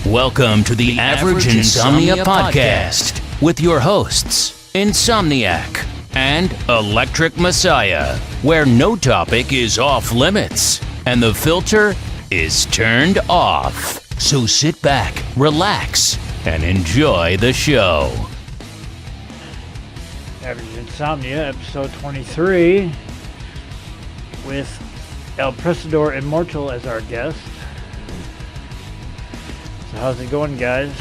Welcome to the Average Insomnia Podcast with your hosts, Insomniac and Electric Messiah, where no topic is off limits and the filter is turned off. So sit back, relax, and enjoy the show. Average Insomnia, episode 23, with Elpressador Immortal as our guest. So how's it going, guys?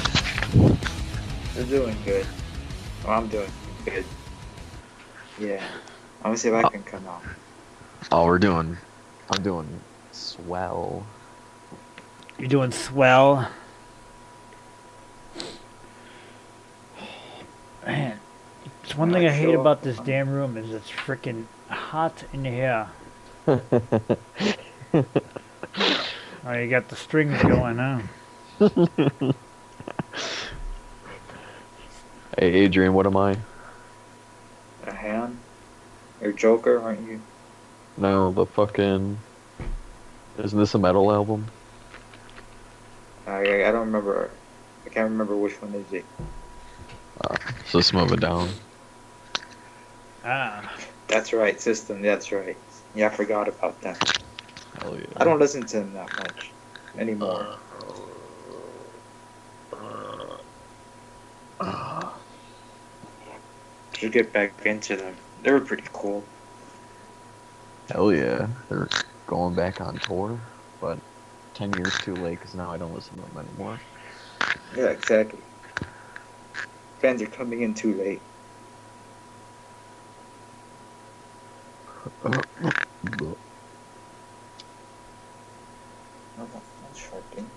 They're doing good. Well, I'm doing good. Yeah. I'm gonna see if I can come out. I'm doing swell. You're doing swell. Man, it's one thing I hate about this damn room is it's freaking hot in here. Oh, you got the strings going, huh? Hey, Adrian, what am I? A hand? You're Joker, aren't you? No, the fucking... Isn't this a metal album? I don't remember. I can't remember which one is it. So let's move it down. Ah. That's right, System. That's right. Yeah, I forgot about that. Hell yeah. I don't listen to them that much anymore. Should get back into them. They were pretty cool. Hell yeah. They're going back on tour, but 10 years too late because now I don't listen to them anymore. Yeah, exactly. Fans are coming in too late. I'm shocking.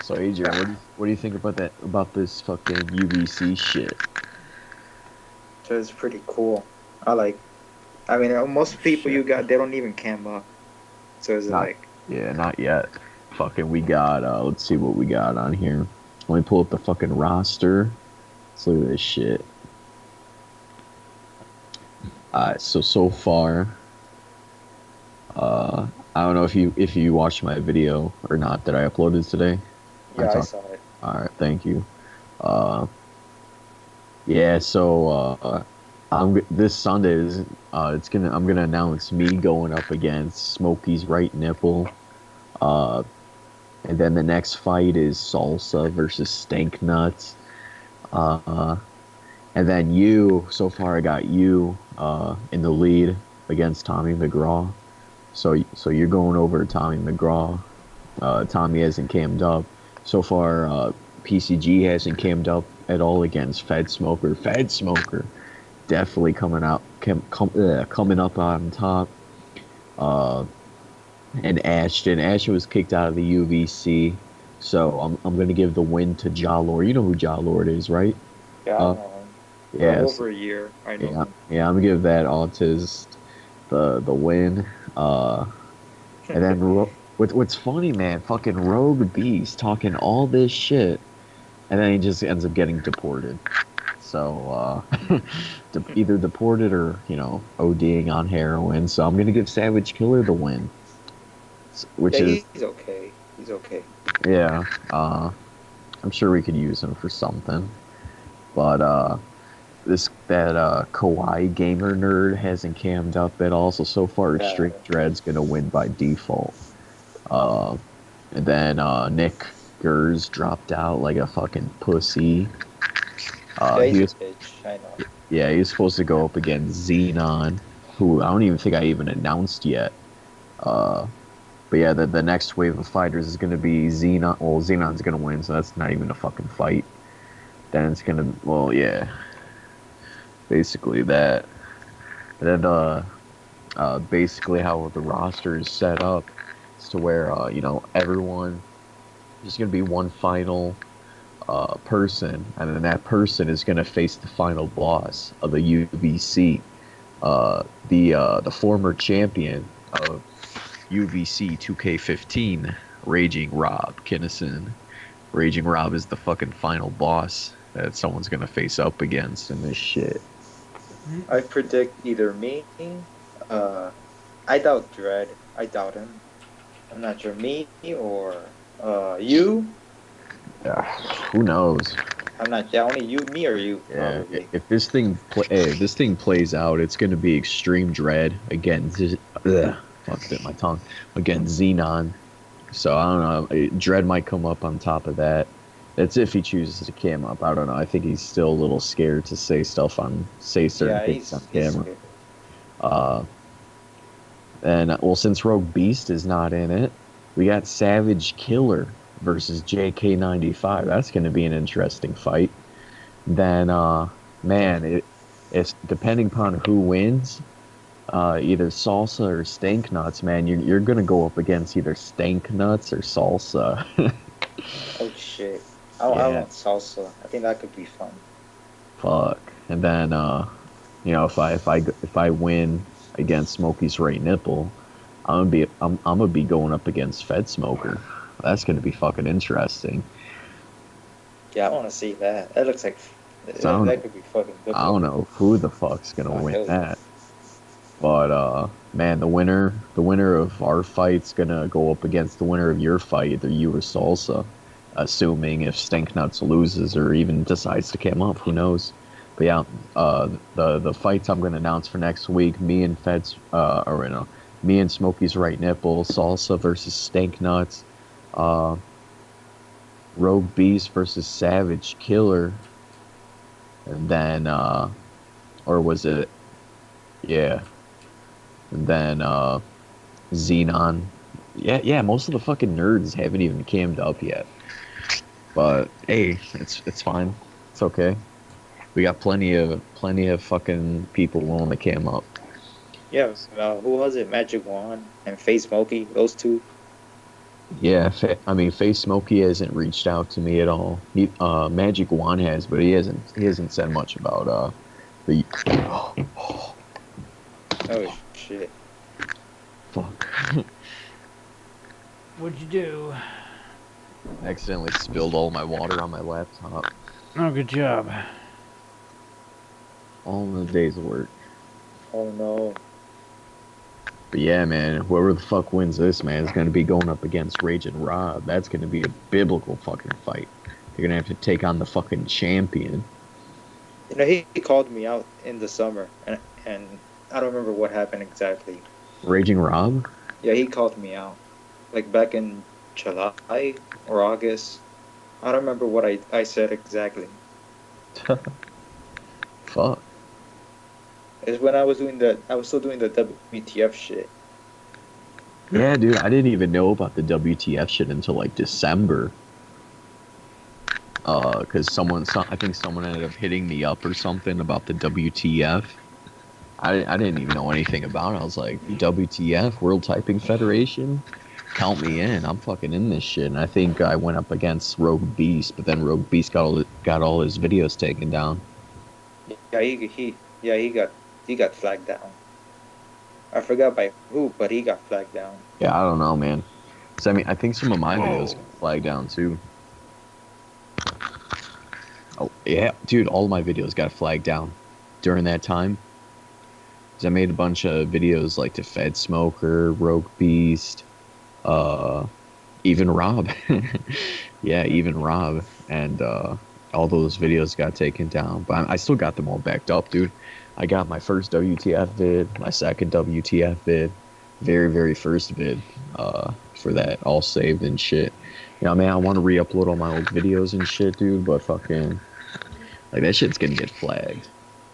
So Adrian, what do you think about this fucking UVC shit? So it's pretty cool. Most people you got, they don't even cam up. So it's Yeah, not yet. Fucking, we got, let's see what we got on here. Let me pull up the fucking roster. Let's look at this shit. Alright, so far, I don't know if you watched my video or not that I uploaded today. Yeah, I saw it. Alright, thank you. Yeah, so, this Sunday is, I'm gonna announce me going up against Smokey's right nipple. And then the next fight is Salsa versus Stank Nuts. And then so far I got you in the lead against Tommy McGraw. So you're going over Tommy McGraw. Tommy hasn't cammed up. So far, PCG hasn't cammed up at all against Fed Smoker. Fed Smoker definitely coming up on top. And Ashton was kicked out of the UVC, so I'm gonna give the win to Ja Lord. You know who Ja Lord is, right? Yeah, I know him. Yeah, over a year. I know him. Yeah, I'm gonna give that autist the win. And then what's funny, man, fucking Rogue Beast talking all this shit, and then he just ends up getting deported. So either deported or ODing on heroin. So I'm gonna give Savage Killer the win. He's okay. He's okay. Yeah, I'm sure we could use him for something. But that Kawaii gamer nerd hasn't cammed up at all. So far, Strict Dread's gonna win by default. And then Nick Gers dropped out like a fucking pussy. He's a bitch. I know. Yeah, he was supposed to go up against Xenon, who I don't even think I even announced yet. But yeah, the next wave of fighters is going to be Xenon. Well, Xenon's going to win, so that's not even a fucking fight. Then it's going to, well, yeah. Basically that. And then, basically how the roster is set up is to where, everyone, there's going to be one final person, and then that person is going to face the final boss of the UVC. The former champion of UVC 2K15, Raging Rob Kinnison. Raging Rob is the fucking final boss that someone's gonna face up against in this shit. I predict either me, uh, I doubt Dread. I doubt him. I'm not sure me or you. Yeah, who knows? I'm not. Yeah, only you, me, or you Yeah, probably. if this thing if this thing plays out, it's gonna be extreme dread again. Fuck, bit my tongue again. Xenon. So I don't know. Dread might come up on top of that. That's if he chooses to cam up. I don't know. I think he's still a little scared to say certain Yeah, things on he's camera. scared. Uh, and well, since Rogue Beast is not in it, we got Savage Killer versus JK95. That's going to be an interesting fight. Then, man, it's depending upon who wins. Either Salsa or Stank Nuts, man. You're gonna go up against either Stank Nuts or Salsa. Oh shit. I Yeah. want salsa. I think that could be fun. Fuck. And then, if I win against Smokey's right nipple, I'm gonna be going up against Fed Smoker. That's gonna be fucking interesting. Yeah, I want to see that. That looks like So I don't, that could be fucking good. I don't know who the fuck's gonna Oh, win hell yeah. that. But man, the winner of our fight's gonna go up against the winner of your fight, either you or Salsa. Assuming if Stank Nuts loses or even decides to cam up, who knows? But yeah, the fights I'm gonna announce for next week, me and me and Smokey's right nipple, Salsa versus Stank Nuts, uh, Rogue Beast versus Savage Killer, and then or was it? Yeah, and then Xenon. Yeah, most of the fucking nerds haven't even cammed up yet. But hey, it's fine. It's okay. We got plenty of fucking people willing to cam up. Yeah, who was it? Magic Wand and Face Smokey. Those two. Yeah, Face Smokey hasn't reached out to me at all. Magic Wand has, but he hasn't said much about the. Oh shit. Fuck. What'd you do? Accidentally spilled all my water on my laptop. Oh, good job. All in a day's work. Oh no. But yeah, man, whoever the fuck wins this, man, is going to be going up against Rage and Rob. That's going to be a biblical fucking fight. You're going to have to take on the fucking champion. You know, he called me out in the summer, and I don't remember what happened exactly. Raging Rob? Yeah, he called me out, like back in July or August. I don't remember what I said exactly. Fuck. It's when I was still doing the WTF shit. Yeah, dude, I didn't even know about the WTF shit until like December. Cause I think someone ended up hitting me up or something about the WTF. I didn't even know anything about it. I was like, WTF, World Typing Federation? Count me in. I'm fucking in this shit. And I think I went up against Rogue Beast, but then Rogue Beast got all his videos taken down. Yeah, he got flagged down. I forgot by who, but he got flagged down. Yeah, I don't know, man. So, I think some of my videos got flagged down too. Oh yeah, dude, all my videos got flagged down during that time. 'Cause I made a bunch of videos like to Fed Smoker, Rogue Beast, even Rob. Yeah, even Rob, and all those videos got taken down. But I still got them all backed up, dude. I got my first WTF vid, my second WTF vid, very, very first vid for that, all saved and shit. You know, man, I want to re-upload all my old videos and shit, dude, but fucking, like, that shit's gonna get flagged.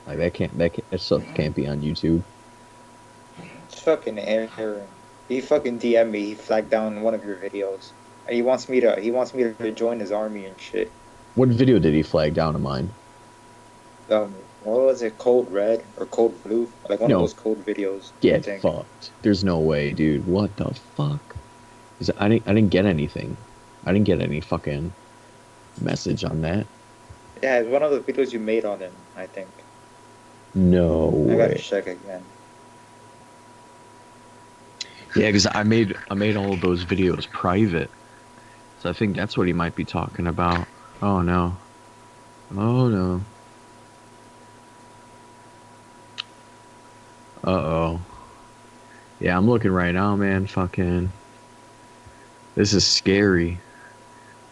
Like, that stuff can't be on YouTube. It's fucking Aaron. He fucking DM'd me. He flagged down one of your videos. And he wants me to join his army and shit. What video did he flag down of mine? What was it? Cold Red or Cold Blue? Like one of those cold videos. Get fucked. There's no way, dude. What the fuck? I didn't get anything. I didn't get any fucking message on that. Yeah, it's one of the videos you made on him, I think. No I gotta way. check again. Yeah, because I made all of those videos private. So I think that's what he might be talking about. Oh no. Oh no. Uh-oh. Yeah, I'm looking right now, man. Fucking... This is scary.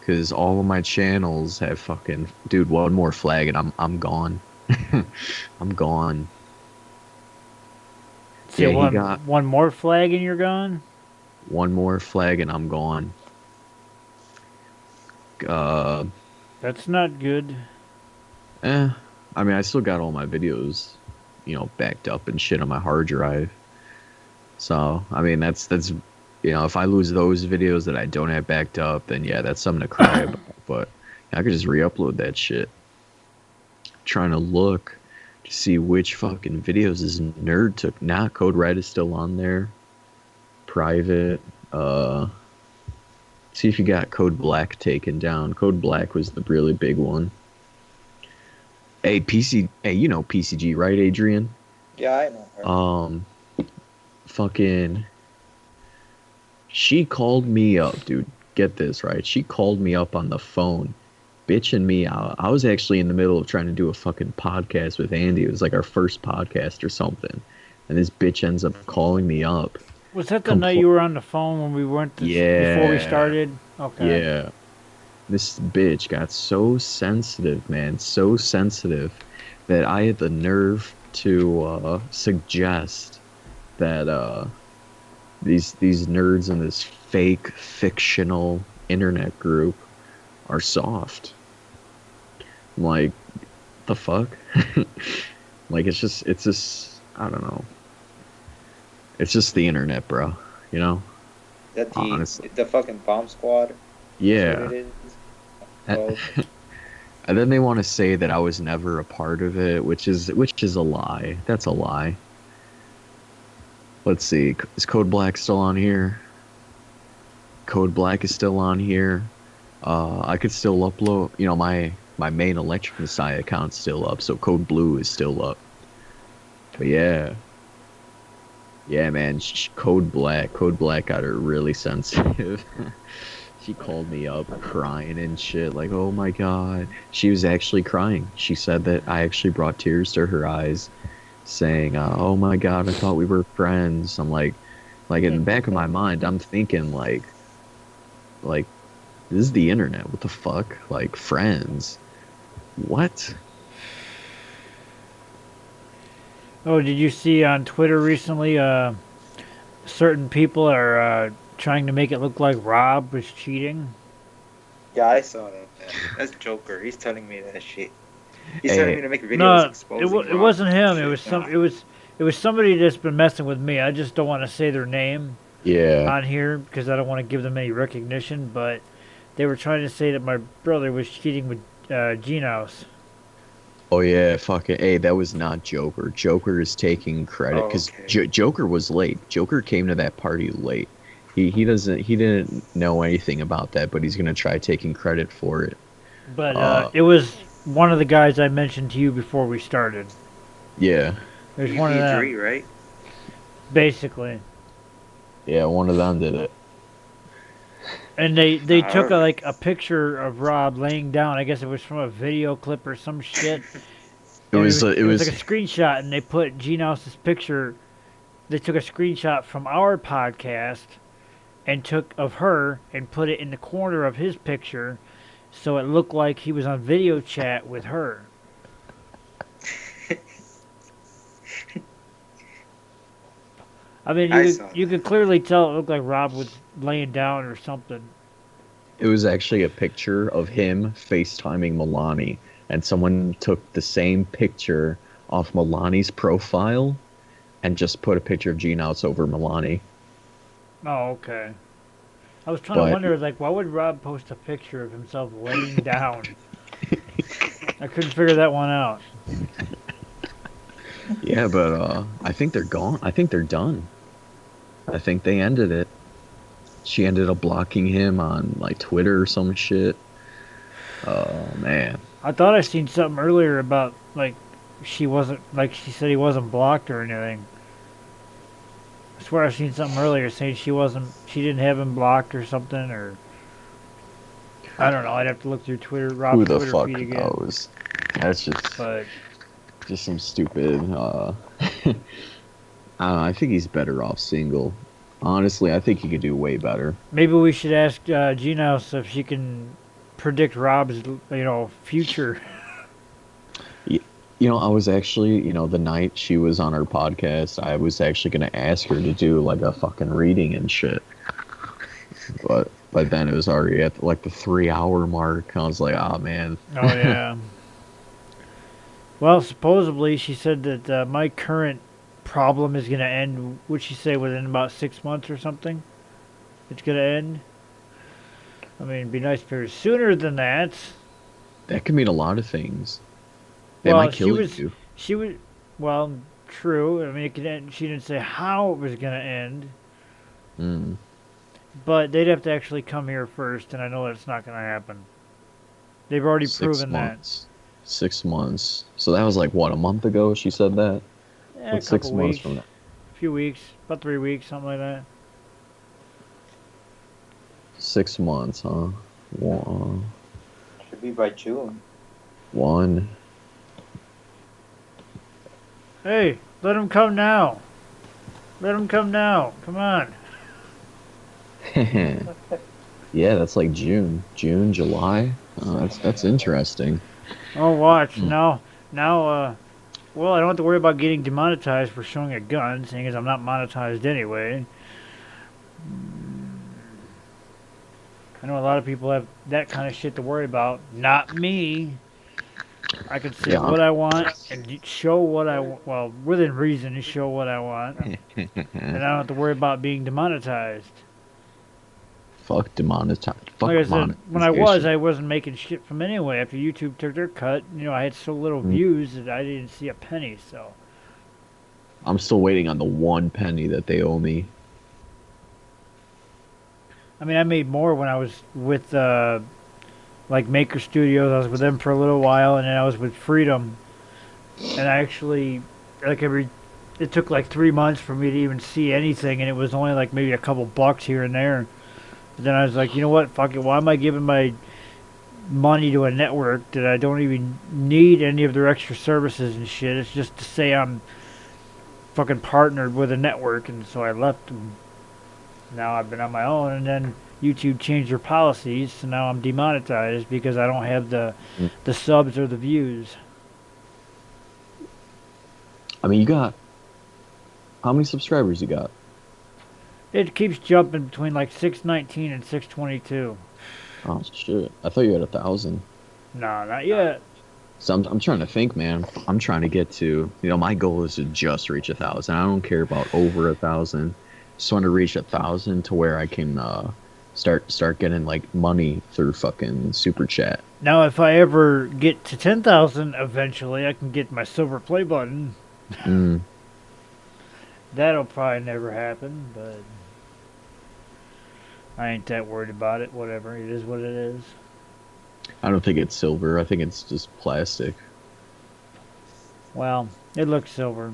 Because all of my channels have fucking... Dude, one more flag and I'm gone. I'm gone. See, Yeah, he got one more flag and you're gone? one more flag and I'm gone. That's not good. I mean, I still got all my videos, backed up and shit on my hard drive. So, I mean, that's if I lose those videos that I don't have backed up, then yeah, that's something to cry about. But I could just re-upload that shit. Trying to look to see which fucking videos this nerd took. Nah, Code Red is still on there. Private. See if you got Code Black taken down. Code Black was the really big one. Hey, you know PCG, right, Adrian? Yeah, I know her. Fucking... She called me up, dude. Get this, right? She called me up on the phone, bitching me out. I was actually in the middle of trying to do a fucking podcast with Andy. It was like our first podcast or something. And this bitch ends up calling me up. Was that the night you were on the phone when we weren't before we started? Okay. Yeah. This bitch got so sensitive, man. So sensitive that I had the nerve to suggest that these nerds in this fake fictional internet group are soft. I'm like, the fuck? Like, it's just I don't know. It's just the internet, bro. You know? That Honestly. the fucking bomb squad. Yeah. What it is. And then they want to say that I was never a part of it, which is a lie. That's a lie. Let's see. Is Code Black still on here? Code Black is still on here. I could still upload. My main Electric Messiah account's still up, so Code Blue is still up. But yeah. Yeah, man. Code Black got her really sensitive. She called me up crying and shit, like, oh my god. She was actually crying. She said that I actually brought tears to her eyes, saying, oh my god, I thought we were friends. I'm like in the back of my mind, I'm thinking, like, this is the internet. What the fuck? Like, friends? What? Oh, did you see on Twitter recently, certain people are trying to make it look like Rob was cheating? Yeah, I saw that. Man. That's Joker. He's telling me that shit. He's telling me to make videos exposing it wasn't him. Shit. It was somebody that's been messing with me. I just don't want to say their name on here because I don't want to give them any recognition. But they were trying to say that my brother was cheating with Genos. Oh yeah, fucking hey, that was not Joker. Joker is taking credit because Joker was late. Joker came to that party late. He didn't know anything about that, but he's gonna try taking credit for it. But it was one of the guys I mentioned to you before we started. Yeah. There's one of them. Right? Basically. Yeah, one of them did it. And they took a picture of Rob laying down. I guess it was from a video clip or some shit. It was like a screenshot, and they put Genos' picture. They took a screenshot from our podcast and took of her and put it in the corner of his picture, so it looked like he was on video chat with her. I mean, you could clearly tell it looked like Rob was laying down or something. It was actually a picture of him FaceTiming Milani, and someone took the same picture off Milani's profile and just put a picture of Genos over Milani. Oh, okay. I was trying to wonder, like, why would Rob post a picture of himself laying down? I couldn't figure that one out. Yeah, but I think they're gone. I think they're done. I think they ended it. She ended up blocking him on, like, Twitter or some shit. Oh, man. I thought I seen something earlier about, like, she said he wasn't blocked or anything. I swear I seen something earlier saying she didn't have him blocked or something, or I don't know. I'd have to look through Twitter. Rob's Who the Twitter fuck feed again. knows? That's just But some stupid I think he's better off single. Honestly, I think he could do way better. Maybe we should ask Gina if she can predict Rob's, future. I was actually, the night she was on our podcast, I was actually gonna ask her to do like a fucking reading and shit. But then it was already at like the 3 hour mark. I was like, oh man. Oh yeah. Well, supposedly she said that my current problem is gonna end. Would she say within about 6 months or something? It's gonna end. I mean, it'd be nice if it was sooner than that. That could mean a lot of things. They Well, might kill you. She was. Well, true. I mean, it could end. She didn't say how it was gonna end. Mm. But they'd have to actually come here first, and I know that's not gonna happen. They've already proven that. 6 months. So that was like what, a month ago? She said that. Yeah, a 6 couple months weeks, from now. a few weeks, about 3 weeks, something like that. 6 months, huh? Should be by June. One. Hey, let him come now. Let him come now. Come on. Yeah, that's like June, July. Oh, that's interesting. Oh, watch now. Well, I don't have to worry about getting demonetized for showing a gun, seeing as I'm not monetized anyway. I know a lot of people have that kind of shit to worry about. Not me. I can say what I want and show what I want. Well, within reason, to show what I want. And I don't have to worry about being demonetized. Fuck demonetized. Fuck like I said, when I wasn't making shit from anyway. After YouTube took their cut, I had so little views that I didn't see a penny, so. I'm still waiting on the 1 penny that they owe me. I mean, I made more when I was with, like, Maker Studios. I was with them for a little while, and then I was with Freedom. And I actually, it took like 3 months for me to even see anything, and it was only like maybe a couple bucks here and there. But then I was like, you know what, fuck it, why am I giving my money to a network that I don't even need any of their extra services and shit? It's just to say I'm fucking partnered with a network, and so I left them. Now I've been on my own, and then YouTube changed their policies, so now I'm demonetized because I don't have the subs or the views. I mean, you got... How many subscribers you got? It keeps jumping between like 619 and 622. Oh shit! I thought you had 1,000. No, not yet. So I'm trying to think, man. I'm trying to get to, my goal is to just reach 1,000. I don't care about over 1,000. Just want to reach 1,000 to where I can start getting like money through fucking super chat. Now, if I ever get to 10,000, eventually I can get my silver play button. That'll probably never happen, but I ain't that worried about it. Whatever, it is what it is. I don't think it's silver. I think it's just plastic. Well, it looks silver.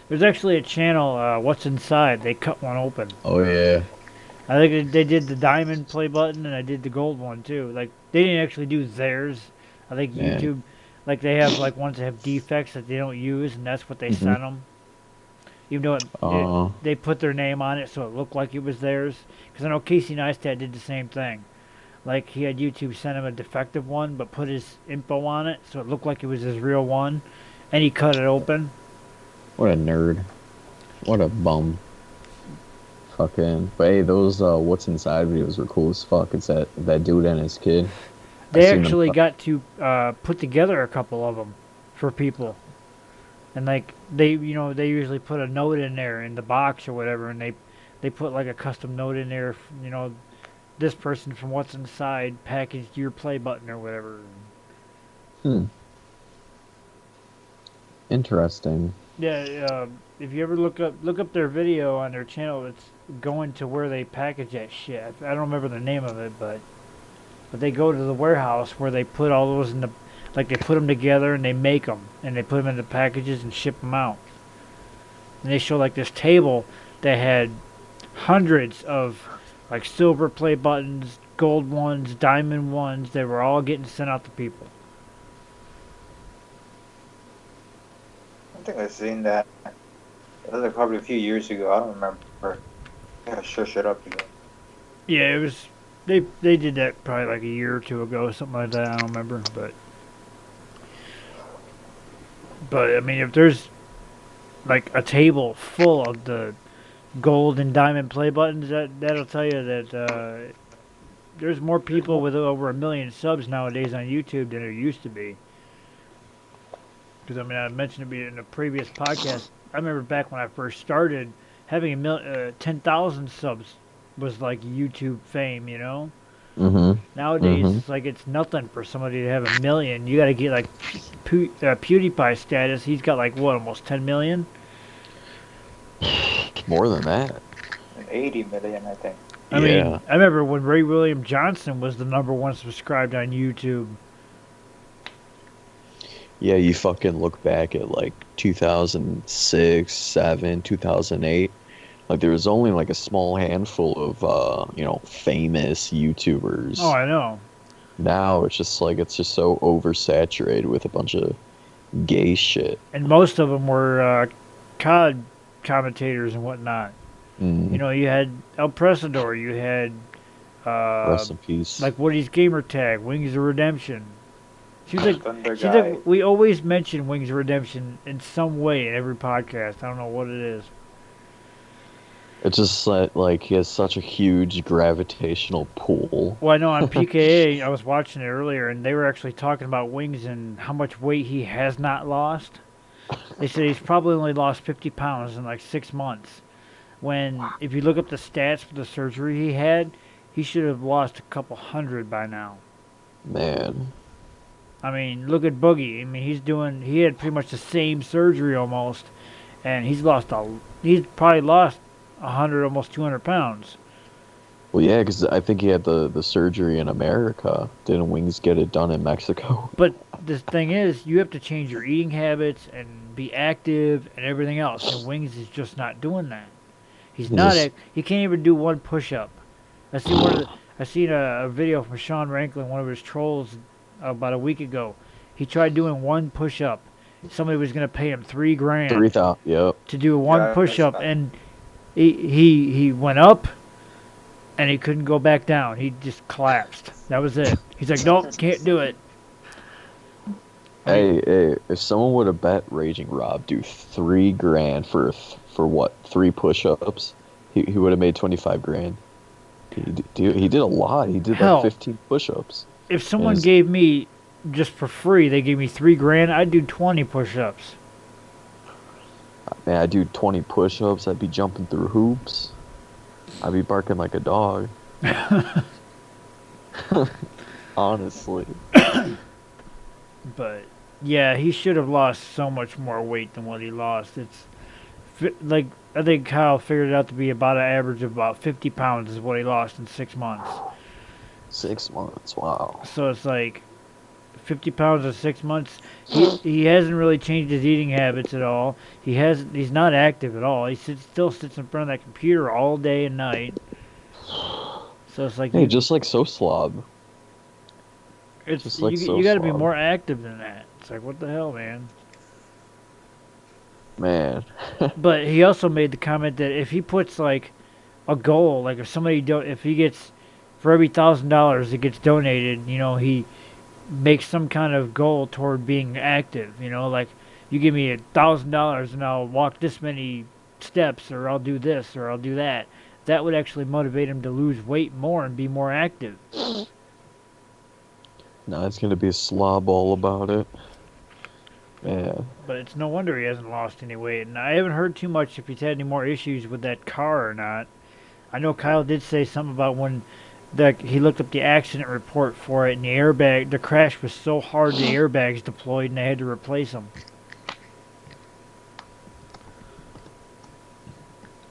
There's actually a channel, What's Inside. They cut one open. Oh, yeah. I think they did the diamond play button, and I did the gold one, too. Like, they didn't actually do theirs. I think YouTube, like, they have, like, ones that have defects that they don't use, and that's what they sent them. Even though they put their name on it so it looked like it was theirs. Because I know Casey Neistat did the same thing. Like, he had YouTube send him a defective one, but put his info on it so it looked like it was his real one. And he cut it open. What a nerd. What a bum. Fucking. But hey, those What's Inside videos were cool as fuck. It's that dude and his kid. They actually got to put together a couple of them for people. And like they usually put a note in there in the box or whatever, and they put like a custom note in there, this person from What's Inside packaged your play button or whatever. Interesting. Yeah, if you ever look up their video on their channel, it's going to where they package that shit. I don't remember the name of it, but they go to the warehouse where they put all those in the, like they put them together and they make them and they put them in the packages and ship them out. And they show like this table that had hundreds of like silver play buttons, gold ones, diamond ones. They were all getting sent out to people. I think I've seen that. It was like probably a few years ago. I don't remember. I gotta shush it up again. Yeah, it was. They did that probably like a year or two ago, something like that. I don't remember, but I mean, if there's like a table full of the gold and diamond play buttons, that'll tell you that there's more people with over 1 million subs nowadays on YouTube than there used to be. Because I mean, I mentioned it in a previous podcast. I remember back when I first started, having 10,000 subs was like YouTube fame, you know. Mm-hmm. Nowadays, it's like it's nothing for somebody to have 1 million. You got to get like PewDiePie status. He's got like what, almost 10 million. More than that. 80 million, I think. I mean, I remember when Ray William Johnson was the #1 subscribed on YouTube. Yeah, you fucking look back at like 2006, 7, 2008. Like there was only like a small handful of famous YouTubers. Oh, I know. Now it's just so oversaturated with a bunch of gay shit. And most of them were COD commentators and whatnot. Mm. You know, you had Elpressador, you had Rest in peace. like Woody's Gamer Tag, Wings of Redemption. Seems like we always mention Wings of Redemption in some way in every podcast. I don't know what it is. It's just like he has such a huge gravitational pull. Well, I know on PKA, I was watching it earlier, and they were actually talking about Wings and how much weight he has not lost. They said he's probably only lost 50 pounds in like 6 months. When, if you look up the stats for the surgery he had, he should have lost a couple hundred by now. Man. I mean, look at Boogie. I mean, he had pretty much the same surgery almost, and he's probably lost 100, almost 200 pounds. Well, yeah, because I think he had the surgery in America. Didn't Wings get it done in Mexico? But the thing is, you have to change your eating habits and be active and everything else, and Wings is just not doing that. He can't even do one push-up. I seen a video from Sean Ranklin, one of his trolls, about a week ago. He tried doing one push-up. Somebody was going to pay him $3 grand. 3,000. Yep. To do one push-up, and he went up, and he couldn't go back down. He just collapsed. That was it. He's like, nope, can't do it. Hey, if someone would have bet Raging Rob do $3 grand for what, 3 push-ups, he would have made 25 grand. He did a lot. He did like 15 push-ups. If someone gave me just for free, they gave me $3 grand, I'd do 20 push-ups. Man, I'd do 20 push-ups. I'd be jumping through hoops. I'd be barking like a dog. Honestly. But yeah, he should have lost so much more weight than what he lost. It's like, I think Kyle figured it out to be about an average of about 50 pounds is what he lost in 6 months. 6 months, wow. So it's like 50 pounds in 6 months. He hasn't really changed his eating habits at all. He's not active at all. He still sits in front of that computer all day and night. So it's like, hey, just like So Slob. It's just like you got to be more active than that. It's like, what the hell, man? Man. But he also made the comment that if he puts like a goal, like if he gets, for every $1,000 that gets donated, you know, he makes some kind of goal toward being active. You know, like, you give me $1,000 and I'll walk this many steps, or I'll do this, or I'll do that. That would actually motivate him to lose weight more and be more active. No, it's gonna be a slob all about it. Yeah. But it's no wonder he hasn't lost any weight. And I haven't heard too much if he's had any more issues with that car or not. I know Kyle did say something about when he looked up the accident report for it, and the crash was so hard the airbags deployed and they had to replace them.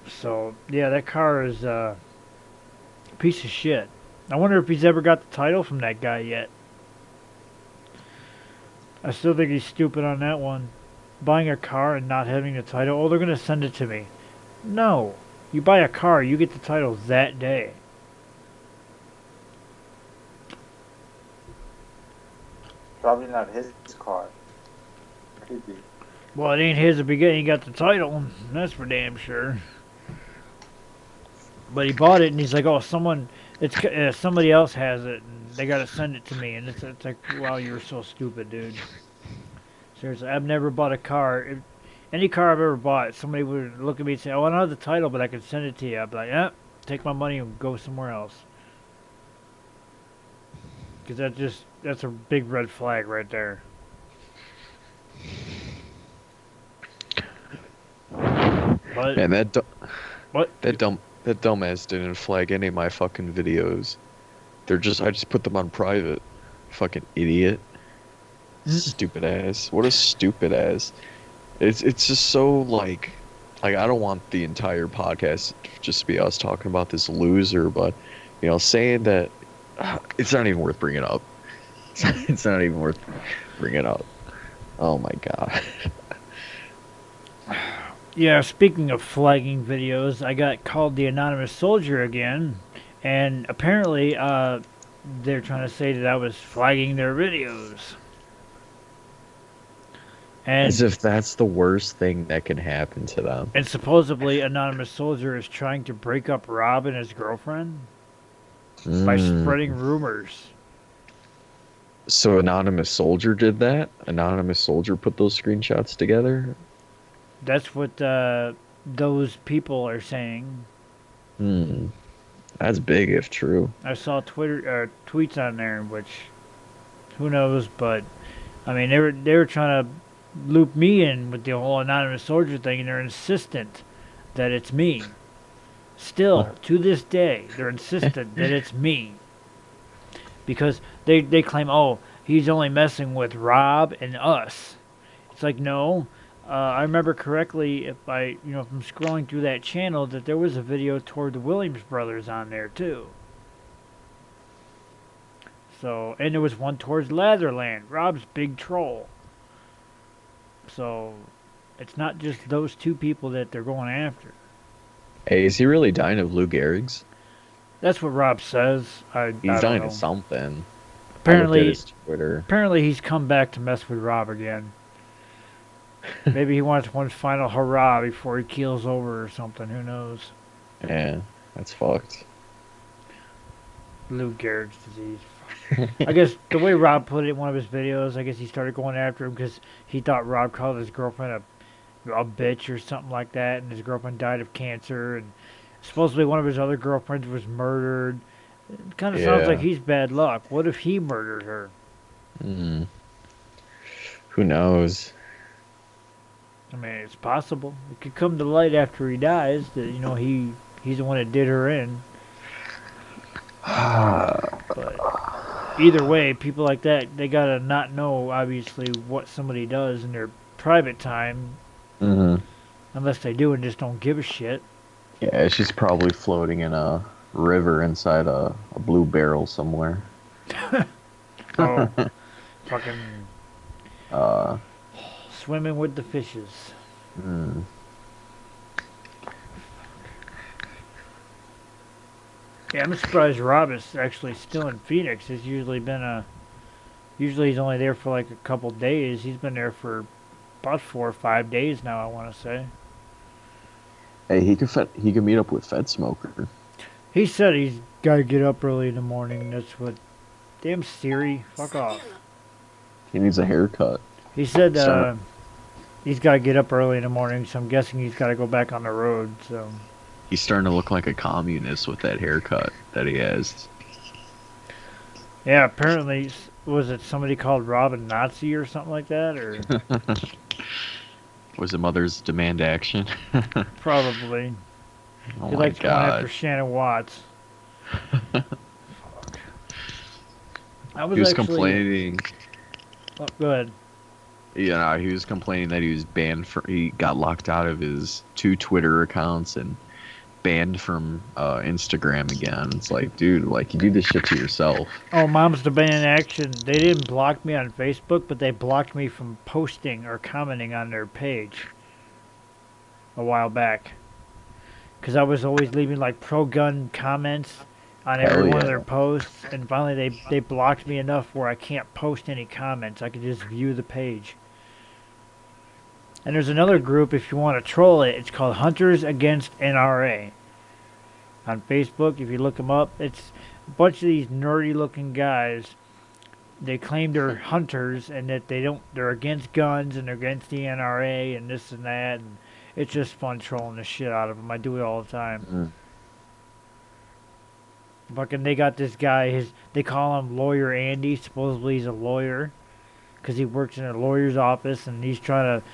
So, yeah, that car is a piece of shit. I wonder if he's ever got the title from that guy yet. I still think he's stupid on that one. Buying a car and not having the title. Oh, they're going to send it to me. No. You buy a car, you get the title that day. Probably not his car. Could be. Well, it ain't his at the beginning. He got the title. That's for damn sure. But he bought it, and he's like, "Oh, somebody else has it, and they gotta send it to me." And it's like, "Wow, you're so stupid, dude." Seriously, I've never bought a car. Any car I've ever bought, somebody would look at me and say, "Oh, I don't have the title, but I can send it to you." I'd be like, "Yeah, take my money and go somewhere else." Because that's a big red flag right there. But Man, what? that dumbass didn't flag any of my fucking videos. I just put them on private. Fucking idiot. Stupid ass. What a stupid ass. It's just so like I don't want the entire podcast just to be us talking about this loser, but saying that it's not even worth bringing up. It's not even worth bringing up. Oh my god. Yeah, speaking of flagging videos, I got called the Anonymous Soldier again, and apparently they're trying to say that I was flagging their videos. And, as if that's the worst thing that can happen to them. And supposedly Anonymous Soldier is trying to break up Rob and his girlfriend by spreading rumors. So Anonymous Soldier did that? Anonymous Soldier put those screenshots together? That's what those people are saying. That's big if true. I saw tweets on there, which who knows, but I mean they were trying to loop me in with the whole Anonymous Soldier thing, and they're insistent that it's me. Still, to this day, they're insistent that it's me. Because they claim, oh, he's only messing with Rob and us. It's like, no. I remember correctly, if I'm scrolling through that channel, that there was a video toward the Williams brothers on there, too. So, and there was one towards Latherland, Rob's big troll. So, it's not just those two people that they're going after. Hey, is he really dying of Lou Gehrig's? That's what Rob says. He's dying of something. Apparently he's come back to mess with Rob again. Maybe he wants one final hurrah before he keels over or something. Who knows? Yeah, that's fucked. Lou Gehrig's disease. I guess the way Rob put it in one of his videos, I guess he started going after him because he thought Rob called his girlfriend a bitch or something like that, and his girlfriend died of cancer, and supposedly one of his other girlfriends was murdered. It kind of sounds like he's bad luck. What if he murdered her? Who knows? I mean, it's possible. It could come to light after he dies that, he's the one that did her in. But either way, people like that, they gotta not know, obviously, what somebody does in their private time. Unless they do and just don't give a shit. Yeah, she's probably floating in a river inside a blue barrel somewhere. Oh, fucking swimming with the fishes. Yeah, I'm surprised Rob is actually still in Phoenix. It's usually usually he's only there for like a couple days. He's been there for about 4 or 5 days now, I want to say. Hey, he could meet up with Fed Smoker. He said he's got to get up early in the morning. That's what... Damn Siri, fuck off. He needs a haircut. He said he's got to get up early in the morning, so I'm guessing he's got to go back on the road, so... He's starting to look like a communist with that haircut that he has. Yeah, apparently, was it somebody called Rob a Nazi or something like that, or... Was it Mother's Demand Action? Probably. Oh He my likes going after Shannon Watts. I was He was actually... complaining. Oh, go ahead. Yeah, he was complaining that he was banned he got locked out of his 2 Twitter accounts and banned from Instagram again. It's like, dude, like, you do this shit to yourself. Oh, Mom's Demand Action. They didn't block me on Facebook, but they blocked me from posting or commenting on their page a while back. Because I was always leaving, like, pro-gun comments on every one of their posts, and finally they blocked me enough where I can't post any comments. I can just view the page. And there's another group, if you want to troll it, it's called Hunters Against NRA. On Facebook, if you look them up, it's a bunch of these nerdy-looking guys. They claim they're hunters and that they're against guns and they're against the NRA and this and that. And it's just fun trolling the shit out of them. I do it all the time. Fucking, they got this guy. They call him Lawyer Andy. Supposedly he's a lawyer because he works in a lawyer's office, and he's trying to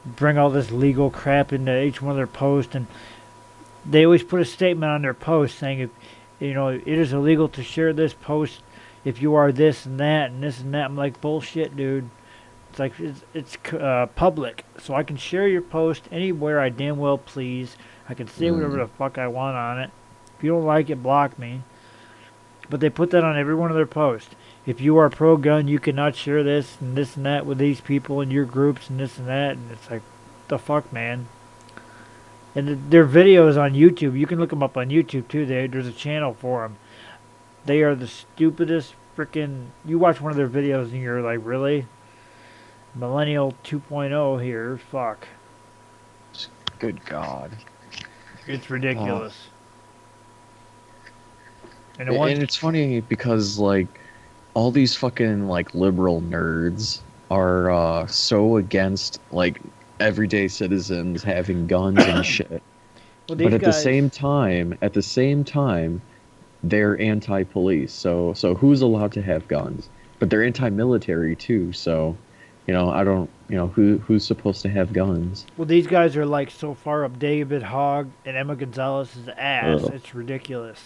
bring all this legal crap into each one of their posts. And they always put a statement on their post saying, if it is illegal to share this post if you are this and that and this and that. I'm like, bullshit, dude. It's like it's public, so I can share your post anywhere I damn well please. I can say whatever the fuck I want on it. If you don't like it, block me. But they put that on every one of their posts. If you are pro-gun, you cannot share this and that with these people in your groups and this and that. And it's like, the fuck, man. And their videos on YouTube, you can look them up on YouTube too. There's a channel for them. They are the stupidest freaking... You watch one of their videos and you're like, really? Millennial 2.0 here, fuck. Good God. It's ridiculous. And it's funny because, like, all these fucking, like, liberal nerds are so against, like, everyday citizens having guns and shit. Well, but at the same time, they're anti-police. So who's allowed to have guns? But they're anti-military too. So, I don't, who's supposed to have guns? Well, these guys are like so far up David Hogg and Emma Gonzalez's ass. Ugh. It's ridiculous.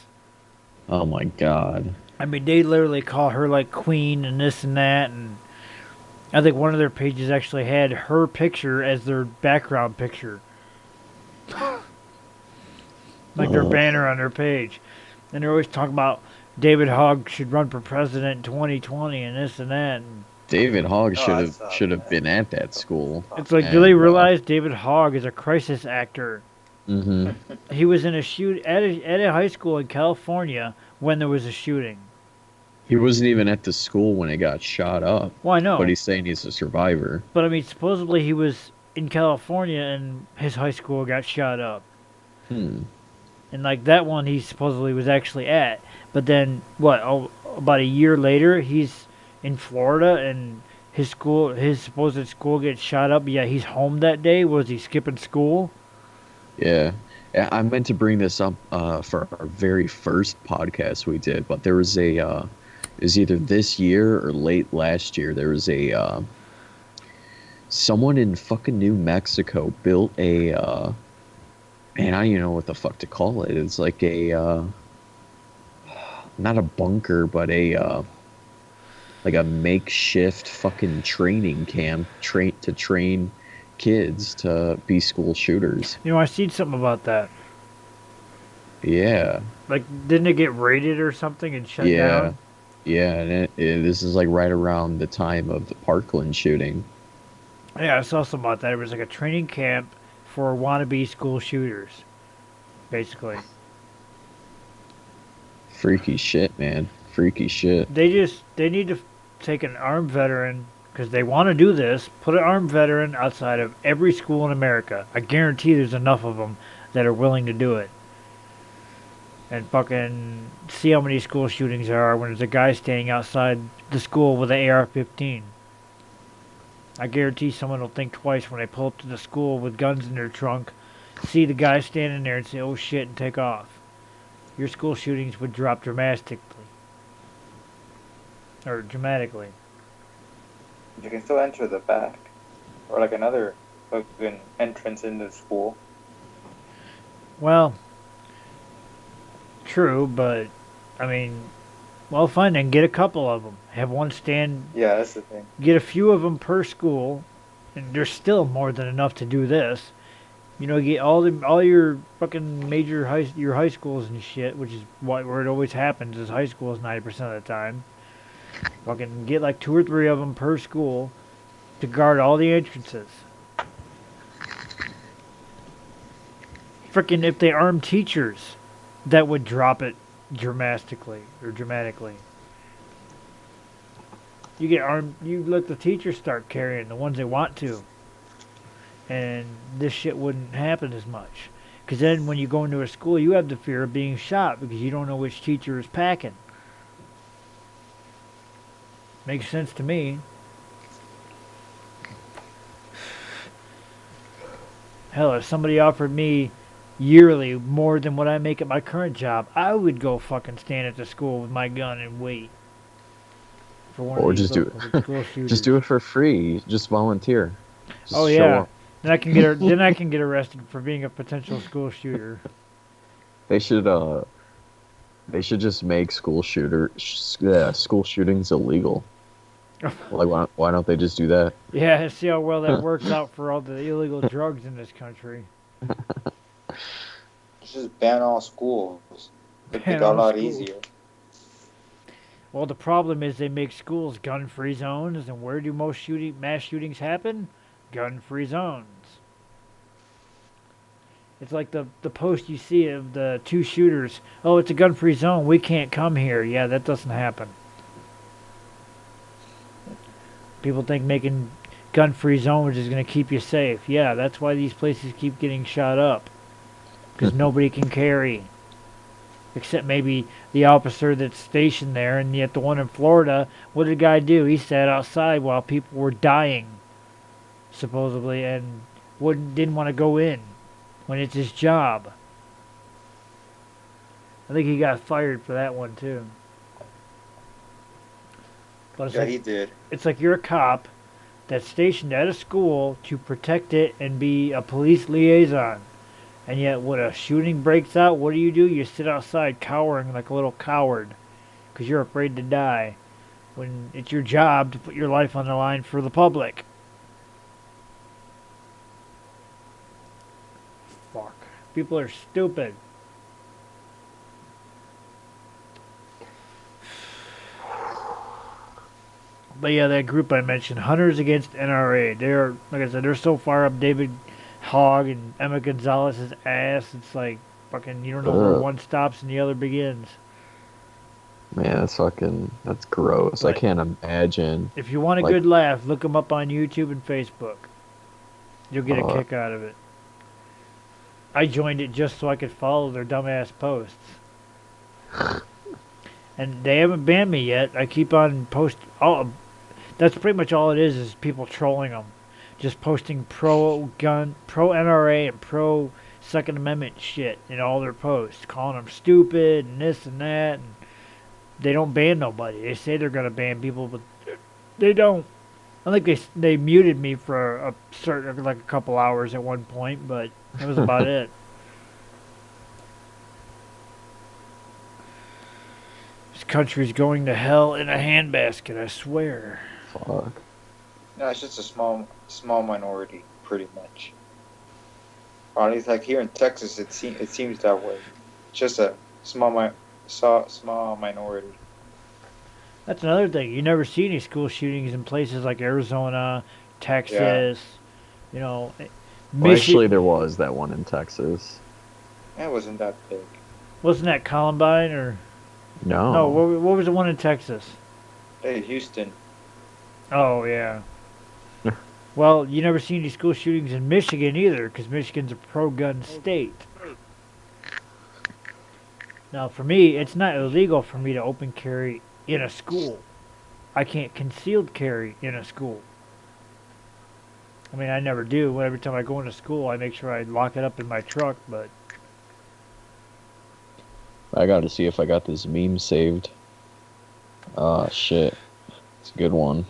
Oh my God. I mean, they literally call her like queen and this and that, and I think one of their pages actually had her picture as their background picture. Like their banner on their page. And they're always talking about David Hogg should run for president in 2020 and this and that. And David Hogg should have been at that school. it's like, do they realize David Hogg is a crisis actor? Mm-hmm. He was in a shoot at a high school in California when there was a shooting. He wasn't even at the school when it got shot up. Well, I know. But he's saying he's a survivor. But I mean, supposedly he was in California and his high school got shot up. And like that one he supposedly was actually at. But then, about a year later, he's in Florida and his supposed school gets shot up. Yeah, he's home that day. Was he skipping school? Yeah. I meant to bring this up for our very first podcast we did, but there was it was either this year or late last year. There was someone in fucking New Mexico built a man, I don't even know what the fuck to call it. It's like not a bunker, but like a makeshift fucking training camp to train kids to be school shooters. I seen something about that. Yeah. Like, didn't it get raided or something and shut down? Yeah, and this is like right around the time of the Parkland shooting. Yeah, I saw something about that. It was like a training camp for wannabe school shooters, basically. Freaky shit, man. Freaky shit. They need to take an armed veteran, because they want to do this, put an armed veteran outside of every school in America. I guarantee there's enough of them that are willing to do it. And fucking see how many school shootings there are when there's a guy standing outside the school with an AR-15. I guarantee someone will think twice when they pull up to the school with guns in their trunk, see the guy standing there and say, oh shit, and take off. Your school shootings would drop dramatically. Or dramatically. You can still enter the back. Or like another fucking entrance into the school. Well, true, but, I mean, well, fine, then get a couple of them. Have one stand. Yeah, that's the thing. Get a few of them per school, and there's still more than enough to do this. Get all your fucking major high schools and shit, which is where it always happens, is high schools 90% of the time. Fucking get like 2 or 3 of them per school to guard all the entrances. Freaking, if they arm teachers, that would drop it dramatically. You get armed, you let the teachers start carrying, the ones they want to. and this shit wouldn't happen as much. Because then when you go into a school, you have the fear of being shot because you don't know which teacher is packing. Makes sense to me. Hell, if somebody offered me yearly more than what I make at my current job, I would go fucking stand at the school with my gun and wait. For one Or of these just do school it. shooters. Just do it for free. Just volunteer. Just Oh show yeah. up. Then I can get then I can get arrested for being a potential school shooter. They should just make school shootings illegal. Like why don't they just do that? Yeah, see how well that works out for all the illegal drugs in this country. Just ban all schools. It'd be Ban a all lot schools. easier. Well, the problem is they make schools gun-free zones, and where do most mass shootings happen? Gun-free zones. It's like the post you see of the two shooters. Oh, it's a gun-free zone. We can't come here. Yeah, that doesn't happen. People think making gun-free zones is going to keep you safe. Yeah, that's why these places keep getting shot up. Because nobody can carry. Except maybe the officer that's stationed there. And yet the one in Florida, what did the guy do? He sat outside while people were dying, supposedly, and didn't want to go in when it's his job. I think he got fired for that one, too. But Yeah, he did. It's like you're a cop that's stationed at a school to protect it and be a police liaison. And yet when a shooting breaks out, what do? You sit outside cowering like a little coward because you're afraid to die when it's your job to put your life on the line for the public. Fuck. People are stupid. But yeah, that group I mentioned, Hunters Against NRA, they're, like I said, they're so far up David Hogg and Emma Gonzalez's ass, it's like, fucking, you don't know where one stops and the other begins. Man, that's gross. But I can't imagine. If you want a good laugh, look them up on YouTube and Facebook. You'll get a kick out of it. I joined it just so I could follow their dumbass posts. And they haven't banned me yet. I keep on that's pretty much all it is people trolling them. Just posting pro-gun, pro-NRA, and pro-Second Amendment shit in all their posts. Calling them stupid and this and that. And they don't ban nobody. They say they're going to ban people, but they don't. I think they muted me for a couple hours at one point, but that was about it. This country's going to hell in a handbasket, I swear. Fuck. No, it's just a small minority, pretty much. Or at least, like here in Texas, it seems that way. Just a small minority. That's another thing. You never see any school shootings in places like Arizona, Texas. You know, Well, actually, there was that one in Texas. It wasn't that big. Wasn't that Columbine or? No. No, what was the one in Texas? Hey, Houston. Oh, yeah. Well, you never see any school shootings in Michigan either, because Michigan's a pro-gun state. Now, for me, it's not illegal for me to open carry in a school. I can't concealed carry in a school. I mean, I never do. Every time I go into school, I make sure I lock it up in my truck, but... I gotta see if I got this meme saved. Ah, shit. It's a good one.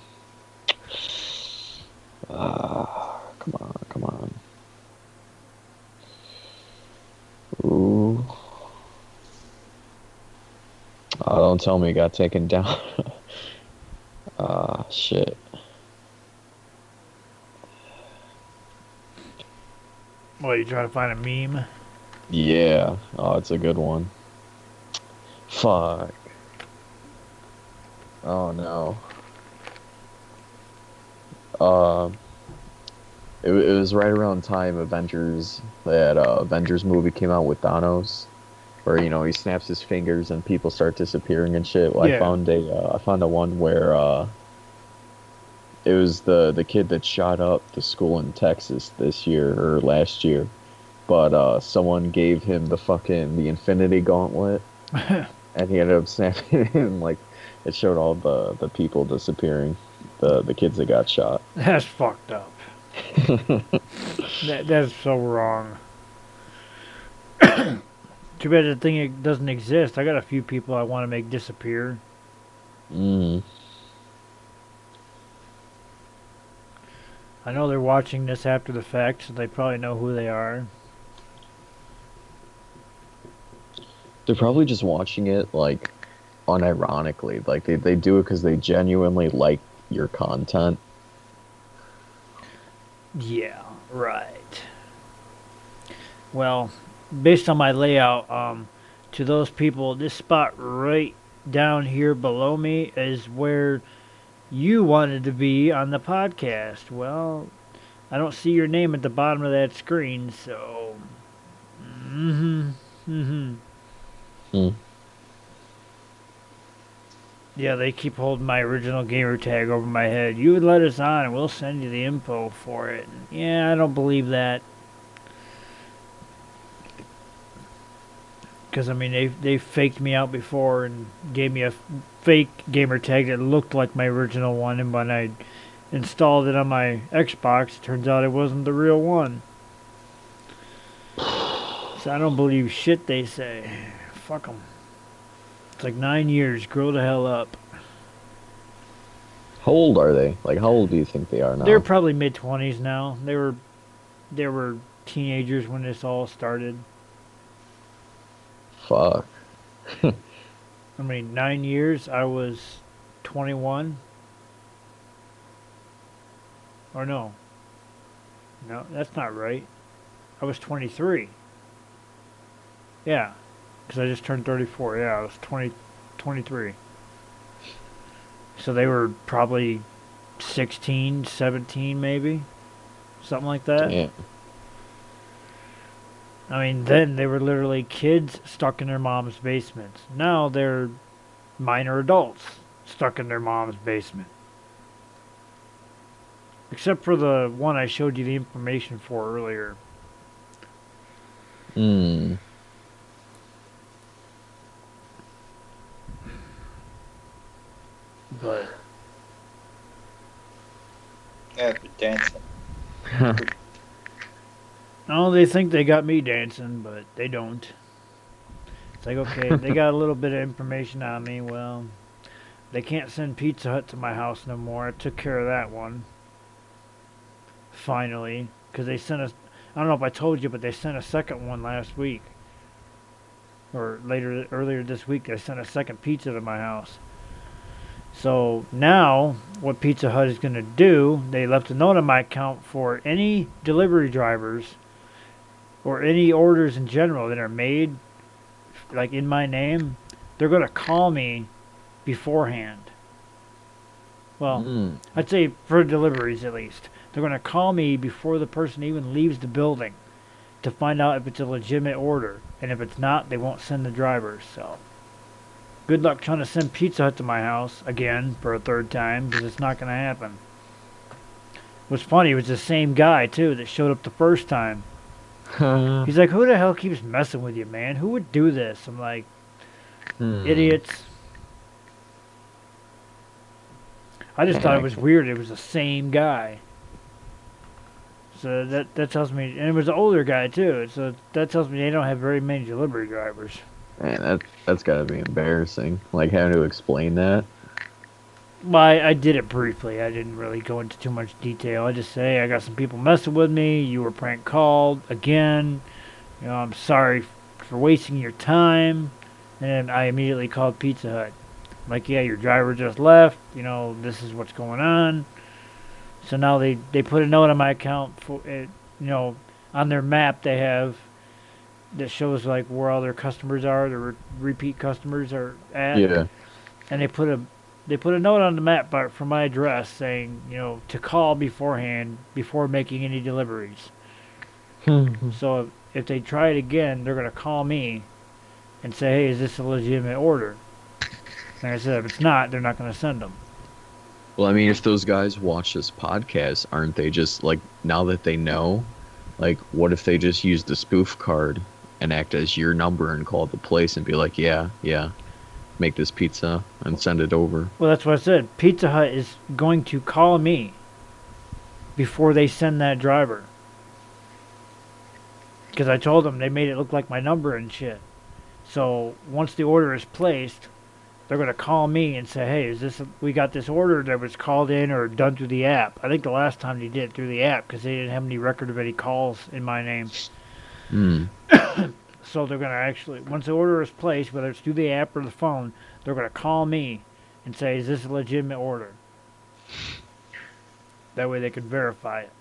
Come on. Ooh. Oh, don't tell me it got taken down. Ah, shit. What, you trying to find a meme? Yeah. Oh, it's a good one. Fuck. Oh, no. It was right around time Avengers movie came out with Thanos, where he snaps his fingers and people start disappearing and shit. Well, Yeah. I found a one where It was the kid that shot up the school in Texas this year or last year, but someone gave him the Infinity Gauntlet, and he ended up snapping it, and like it showed all the people disappearing, the kids that got shot. That's fucked up. That's so wrong. Too bad the thing it doesn't exist. I got a few people I want to make disappear. Mm. I know they're watching this after the fact, so they probably know who they are. They're probably just watching it like unironically, like they do it because they genuinely like your content. Yeah, right. Well, based on my layout, to those people, this spot right down here below me is where you wanted to be on the podcast. Well, I don't see your name at the bottom of that screen, so... Yeah, they keep holding my original gamer tag over my head. You would let us on and we'll send you the info for it. Yeah, I don't believe that. Because, I mean, they faked me out before and gave me a fake gamer tag that looked like my original one. And when I installed it on my Xbox, it turns out it wasn't the real one. So I don't believe shit they say. Fuck them. It's like 9 years. Grow the hell up. How old are they? Like, how old do you think they are now? They're probably mid-20s now. They were teenagers when this all started. Fuck. I mean, 9 years, I was 21. Or no. No, that's not right. I was 23. Yeah. Because I just turned 34. Yeah, I was 23. So they were probably 16, 17 maybe. Something like that. Yeah. I mean, then they were literally kids stuck in their mom's basements. Now they're minor adults stuck in their mom's basement. Except for the one I showed you the information for earlier. Hmm. But Yeah, they're dancing. no, they think they got me dancing, but they don't. It's like, okay, they got a little bit of information on me. Well, they can't send Pizza Hut to my house no more. I took care of that one. Finally. Because they sent us... I don't know if I told you, but they sent a second one last week. Or earlier this week, they sent a second pizza to my house. So now, what Pizza Hut is going to do, they left a note on my account for any delivery drivers or any orders in general that are made, like in my name, they're going to call me beforehand. Well, I'd say for deliveries at least. They're going to call me before the person even leaves the building to find out if it's a legitimate order. And if it's not, they won't send the drivers, so... Good luck trying to send Pizza Hut to my house again for a third time, because it's not going to happen. What's funny, it was the same guy, too, that showed up the first time. He's like, who the hell keeps messing with you, man? Who would do this? I'm like, idiots. I just thought it was weird. It was the same guy. So that tells me, and it was an older guy, too, so that tells me they don't have very many delivery drivers. Man, that's gotta be embarrassing. Like, having to explain that. Well, I did it briefly. I didn't really go into too much detail. I just say, I got some people messing with me. You were prank called again. You know, I'm sorry for wasting your time. And then I immediately called Pizza Hut. I'm like, yeah, your driver just left. You know, this is what's going on. So now they put a note on my account for it. You know, on their map they have that shows like where all their customers are, their repeat customers are at. Yeah. And they put a note on the map for my address saying, you know, to call beforehand before making any deliveries. So if they try it again, they're going to call me and say, hey, is this a legitimate order? Like I said, if it's not, they're not going to send them. Well, I mean, if those guys watch this podcast, aren't they just like, now that they know, like, what if they just use the spoof card and act as your number and call the place and be like, yeah, make this pizza and send it over? Well, that's what I said. Pizza Hut is going to call me before they send that driver. Because I told them they made it look like my number and shit. So once the order is placed, they're going to call me and say, hey, we got this order that was called in or done through the app. I think the last time they did it through the app because they didn't have any record of any calls in my name. So they're going to actually, once the order is placed, whether it's through the app or the phone, they're going to call me and say, is this a legitimate order? That way they can verify it.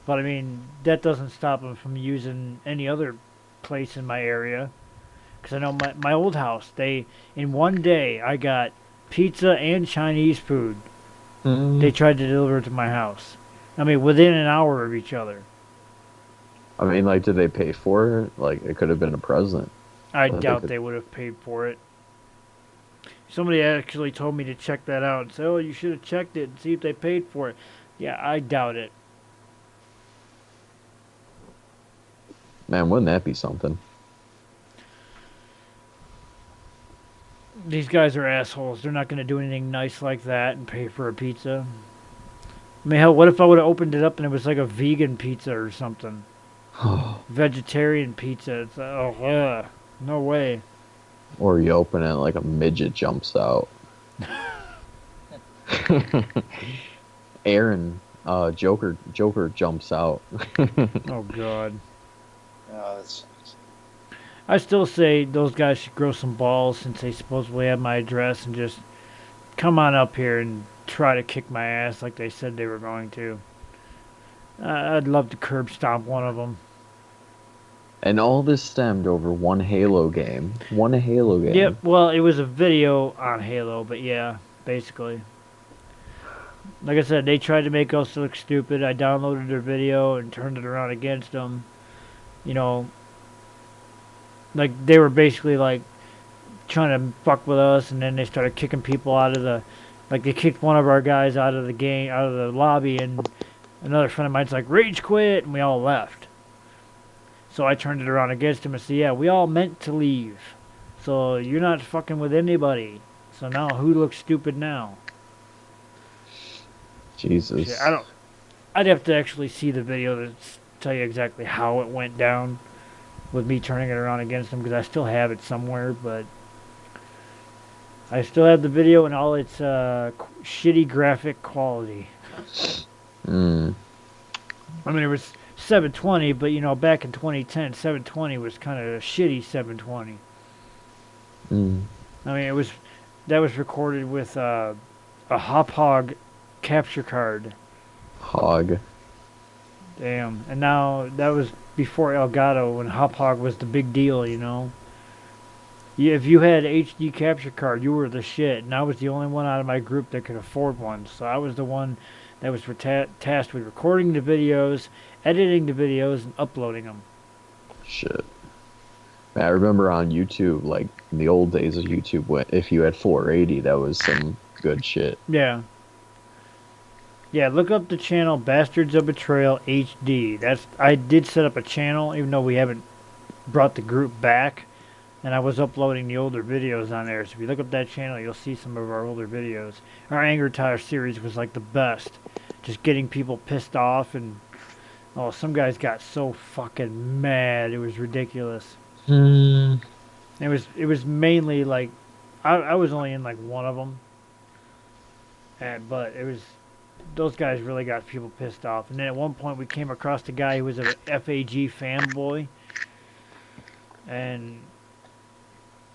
But I mean, that doesn't stop them from using any other place in my area. Because I know my old house, in one day, I got pizza and Chinese food. They tried to deliver it to my house. I mean, within an hour of each other. I mean, like, did they pay for it? Like, it could have been a present. I doubt they would have paid for it. Somebody actually told me to check that out and say, oh, you should have checked it and see if they paid for it. Yeah, I doubt it. Man, wouldn't that be something? These guys are assholes. They're not going to do anything nice like that and pay for a pizza. I mean, hell, what if I would have opened it up and it was like a vegan pizza or something? Vegetarian pizza. It's no way. Or you open it like a midget jumps out. Aaron, Joker jumps out. Oh God. No, that's. I still say those guys should grow some balls since they supposedly have my address and just come on up here and try to kick my ass like they said they were going to. I'd love to curb stomp one of them. And all this stemmed over one Halo game. Yep, well, it was a video on Halo, but yeah, basically. Like I said, they tried to make us look stupid. I downloaded their video and turned it around against them. You know, like they were basically like trying to fuck with us, and then they started kicking people out of the, like they kicked one of our guys out of the game, out of the lobby, and another friend of mine's like, rage quit, and we all left. So I turned it around against him and said, yeah, we all meant to leave. So you're not fucking with anybody. So now who looks stupid now? Jesus. Shit, I'd have to actually see the video to tell you exactly how it went down with me turning it around against him, because I still have it somewhere, but I still have the video in all its shitty graphic quality. I mean, it was 720, but you know, back in 2010, 720 was kind of a shitty 720. I mean, that was recorded with a Hop Hog capture card. Hog. Damn. And now, that was before Elgato, when Hop Hog was the big deal, you know. If you had HD capture card, you were the shit. And I was the only one out of my group that could afford one. So I was the one that was tasked with recording the videos, editing the videos, and uploading them. Shit. Man, I remember on YouTube, like, in the old days of YouTube, if you had 480, that was some good shit. Yeah. Yeah, look up the channel Bastards of Betrayal HD. I did set up a channel, even though we haven't brought the group back, and I was uploading the older videos on there. So if you look up that channel, you'll see some of our older videos. Our Anger Tire series was like the best. Just getting people pissed off, and some guys got so fucking mad. It was ridiculous. It was mainly like I was only in like one of them, but it was. Those guys really got people pissed off. And then at one point we came across a guy who was a FAG fanboy. And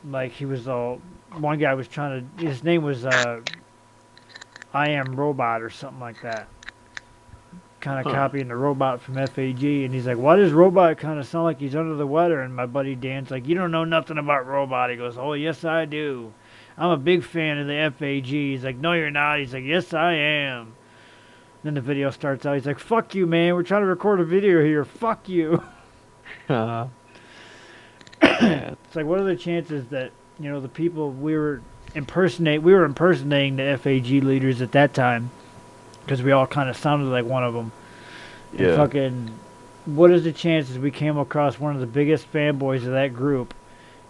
like he was one guy was trying to, his name was I Am Robot or something like that. Kind of copying the Robot from FAG. And he's like, why does Robot kind of sound like he's under the weather? And my buddy Dan's like, you don't know nothing about Robot. He goes, oh yes I do. I'm a big fan of the FAG. He's like, no you're not. He's like, yes I am. Then the video starts out. He's like, fuck you, man. We're trying to record a video here. Fuck you. It's like, what are the chances that, you know, the people we were we were impersonating the FAG leaders at that time because we all kind of sounded like one of them. Yeah. And fucking, what is the chances we came across one of the biggest fanboys of that group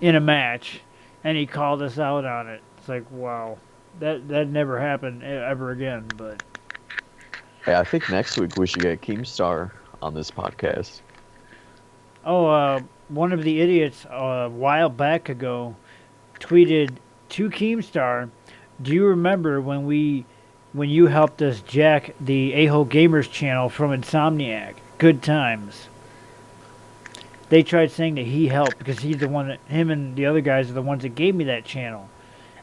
in a match, and he called us out on it? It's like, wow, that never happened ever again. But Hey, I think next week we should get Keemstar on this podcast. one of the idiots a while back ago tweeted to Keemstar, "Do you remember when you helped us jack the A-Hole Gamers channel from Insomniac? Good times." They tried saying that he helped because he's the one him and the other guys are the ones that gave me that channel.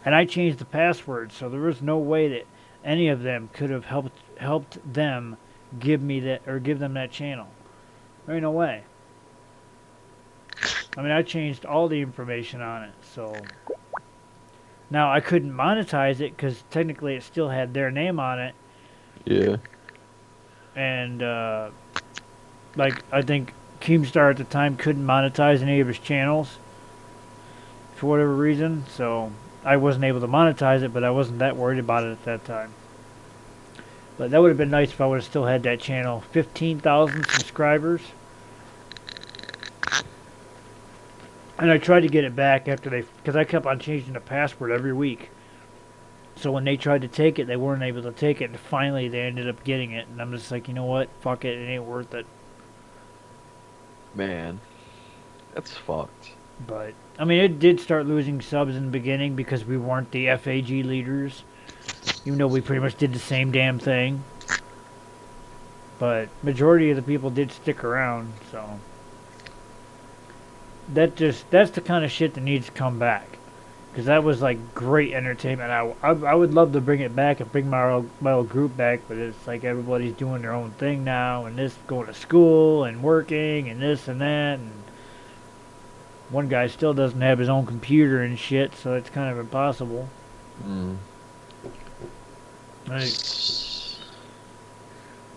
And I changed the password, so there was no way that any of them could have helped them give them that channel. There ain't no way. I mean, I changed all the information on it, so now I couldn't monetize it because technically it still had their name on it. Yeah. And I think Keemstar at the time couldn't monetize any of his channels for whatever reason, so I wasn't able to monetize it, but I wasn't that worried about it at that time. But that would have been nice if I would have still had that channel. 15,000 subscribers. And I tried to get it back because I kept on changing the password every week. So when they tried to take it, they weren't able to take it, and finally they ended up getting it. And I'm just like, you know what? Fuck it, it ain't worth it. Man, that's fucked. But, I mean, it did start losing subs in the beginning because we weren't the FAG leaders. Even though we pretty much did the same damn thing. But majority of the people did stick around, so that's the kind of shit that needs to come back. Because that was like great entertainment. I would love to bring it back and bring my old group back, but it's like everybody's doing their own thing now, and this going to school and working and this and that, and one guy still doesn't have his own computer and shit, so it's kind of impossible.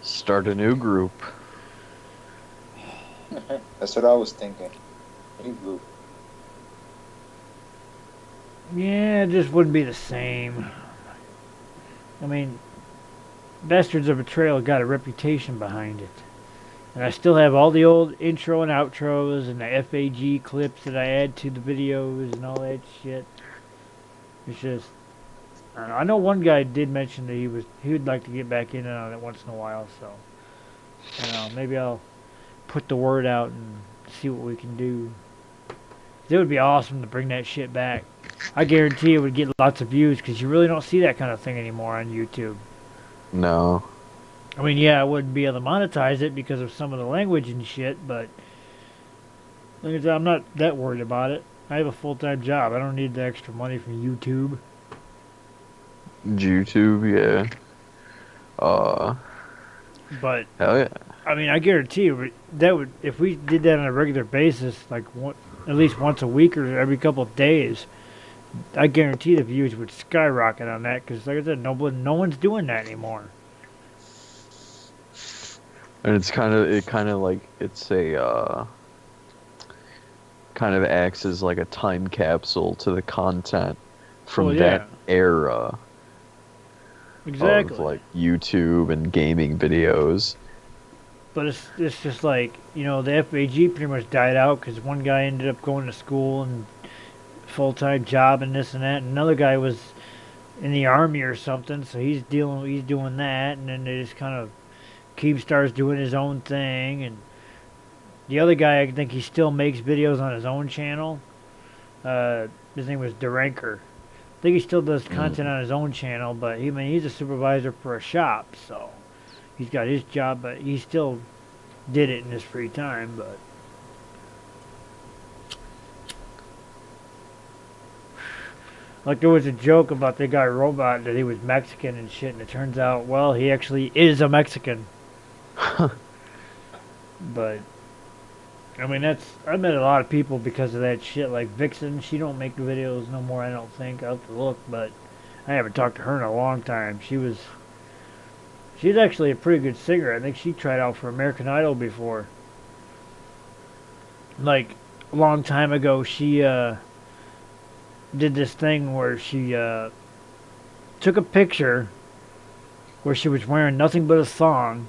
Start a new group. That's what I was thinking. New group. Yeah, it just wouldn't be the same. I mean, Bastards of Betrayal got a reputation behind it. And I still have all the old intro and outros and the FAG clips that I add to the videos and all that shit. It's just, I don't know. I know one guy did mention that he would like to get back in on it once in a while, so I don't know, maybe I'll put the word out and see what we can do. It would be awesome to bring that shit back. I guarantee it would get lots of views because you really don't see that kind of thing anymore on YouTube. No. I mean, yeah, I wouldn't be able to monetize it because of some of the language and shit, but like I said, I'm not that worried about it. I have a full-time job. I don't need the extra money from YouTube. YouTube, yeah. But Hell yeah. I mean, I guarantee you that would, if we did that on a regular basis, like at least once a week or every couple of days, I guarantee the views would skyrocket on that because, like I said, no one's doing that anymore. And it's kind of like it's a kind of acts as like a time capsule to the content from that era. Exactly. Of like YouTube and gaming videos. But it's just like, you know, the FAG pretty much died out because one guy ended up going to school and full-time job and this and that, and another guy was in the army or something, so he's doing that, and then they just kind of Keemstar's doing his own thing, and the other guy, I think he still makes videos on his own channel. His name was Duranker. I think he still does content on his own channel, but he's a supervisor for a shop, so he's got his job, but he still did it in his free time. But like, there was a joke about the guy Robot that he was Mexican and shit, and it turns out, well, he actually is a Mexican. But I mean, I met a lot of people because of that shit. Like Vixen, she don't make videos no more, I don't think. I'll have to look, but I haven't talked to her in a long time. She's actually a pretty good singer. I think she tried out for American Idol before. Like a long time ago, she did this thing where she took a picture where she was wearing nothing but a thong,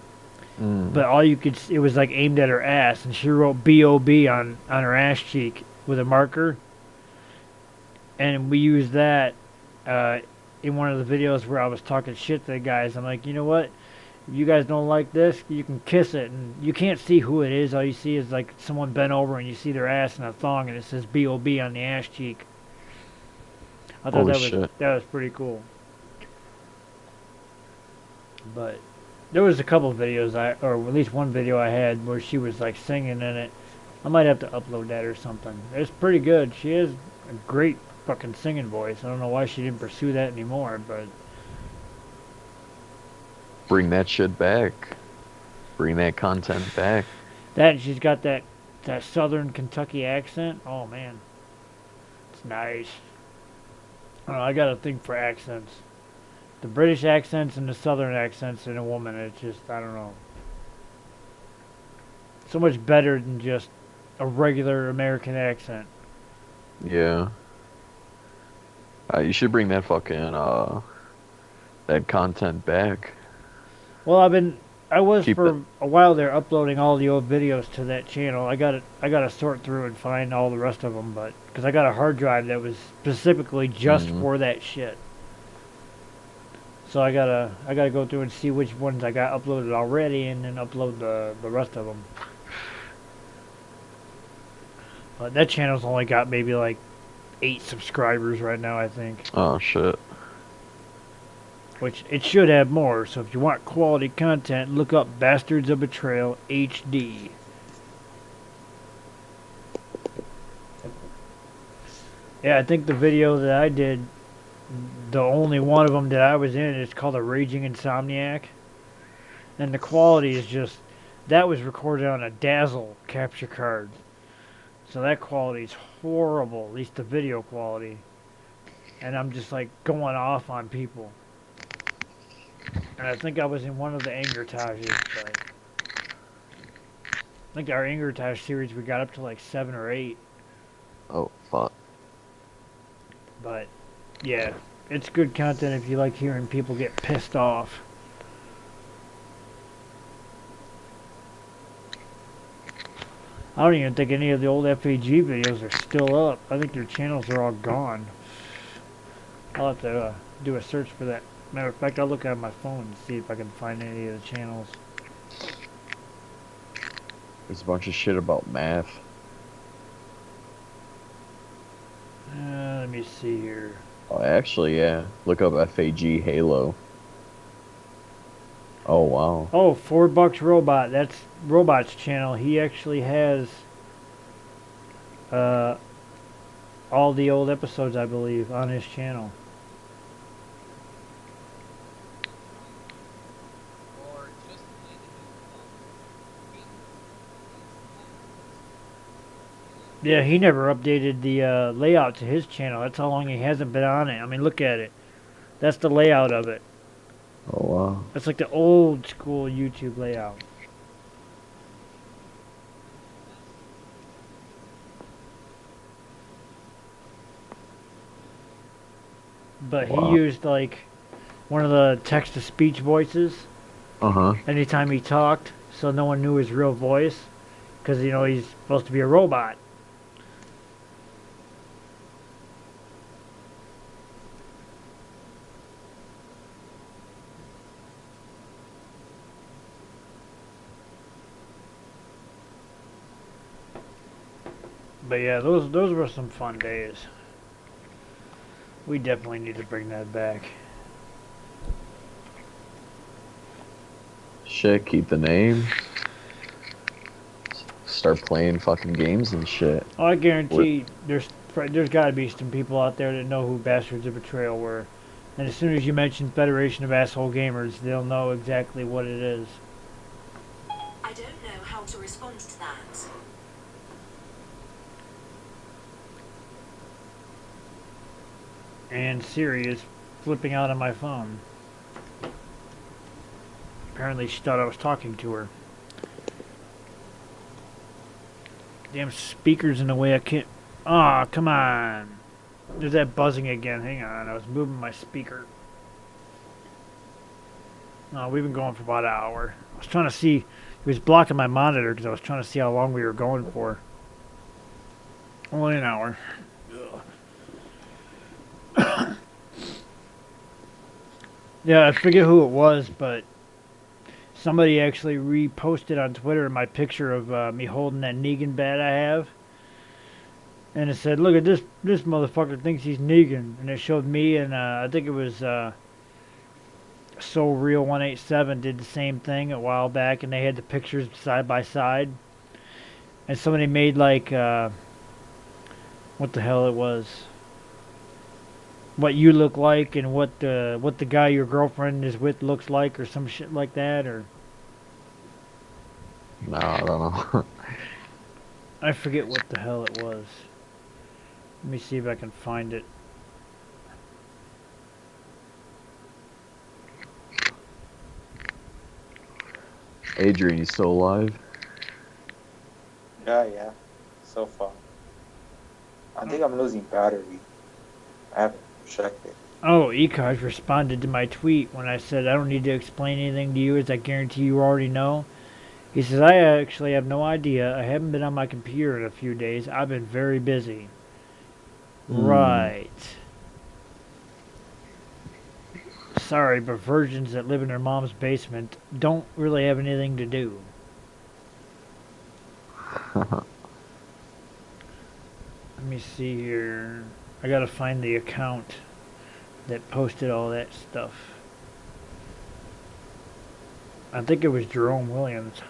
but all you could it was like aimed at her ass, and she wrote B.O.B. on her ass cheek with a marker, and we used that in one of the videos where I was talking shit to the guys. I'm like, you know what? If you guys don't like this, you can kiss it, and you can't see who it is. All you see is like someone bent over, and you see their ass in a thong, and it says B.O.B. on the ass cheek. I thought that was pretty cool. But there was a couple of videos or at least one video I had where she was like singing in it. I might have to upload that or something. It's pretty good. She has a great fucking singing voice. I don't know why she didn't pursue that anymore, but bring that shit back. Bring that content back. That she's got that southern Kentucky accent. Oh man, it's nice. I don't know, I got a thing for accents. The British accents and the southern accents in a woman, it's just, I don't know. So much better than just a regular American accent. Yeah. You should bring that fucking, that content back. Well, I was for a while there uploading all the old videos to that channel. I gotta sort through and find all the rest of them, but because I got a hard drive that was specifically just for that shit. So I gotta go through and see which ones I got uploaded already, and then upload the rest of them. But that channel's only got maybe like 8 subscribers right now, I think. Oh shit. Which it should have more. So if you want quality content, look up Bastards of Betrayal HD. Yeah, I think the video that I did, the only one of them that I was in, is called A Raging Insomniac. And the quality is just, that was recorded on a Dazzle capture card. So that quality is horrible, at least the video quality. And I'm just like going off on people. And I think I was in one of the Angertages, but I think our Angertage series we got up to like 7 or 8. Oh fuck. But yeah, it's good content if you like hearing people get pissed off. I don't even think any of the old FAG videos are still up. I think their channels are all gone. I'll have to do a search for that. Matter of fact, I'll look at my phone and see if I can find any of the channels. There's a bunch of shit about math. Let me see here. Oh, actually, yeah. Look up FAG Halo. Oh, wow. Oh, $4 Robot. That's Robot's channel. He actually has all the old episodes, I believe, on his channel. Yeah, he never updated the layout to his channel. That's how long he hasn't been on it. I mean, look at it. That's the layout of it. Oh, wow. That's like the old school YouTube layout. But he used like one of the text-to-speech voices. Anytime he talked, so no one knew his real voice, because you know he's supposed to be a robot. But yeah, those were some fun days. We definitely need to bring that back. Shit, keep the name. Start playing fucking games and shit. Oh, I guarantee there's got to be some people out there that know who Bastards of Betrayal were. And as soon as you mention Federation of Asshole Gamers, they'll know exactly what it is. I don't know how to respond to that. And Siri is flipping out on my phone. Apparently she thought I was talking to her. Damn speaker's in the way I can't... Aw, come on. There's that buzzing again. Hang on, I was moving my speaker. No, we've been going for about an hour. I was trying to see. It was blocking my monitor because I was trying to see how long we were going for. Only an hour. Yeah, I forget who it was, but somebody actually reposted on Twitter my picture of me holding that Negan bat I have. And it said, look at this motherfucker thinks he's Negan. And it showed me and I think it was So Real 187 did the same thing a while back, and they had the pictures side by side. And somebody made like what the hell it was. What you look like and what the guy your girlfriend is with looks like, or some shit like that, or No, I don't know. I forget what the hell it was. Let me see if I can find it. Adrian, you still alive? Yeah. So far. I think I'm losing battery. I haven't checked it. Oh, Ekaj responded to my tweet when I said I don't need to explain anything to you, as I guarantee you already know. He says, I actually have no idea. I haven't been on my computer in a few days. I've been very busy. Right. Sorry, but virgins that live in their mom's basement don't really have anything to do. Let me see here. I gotta find the account that posted all that stuff. I think it was Jerome Williams.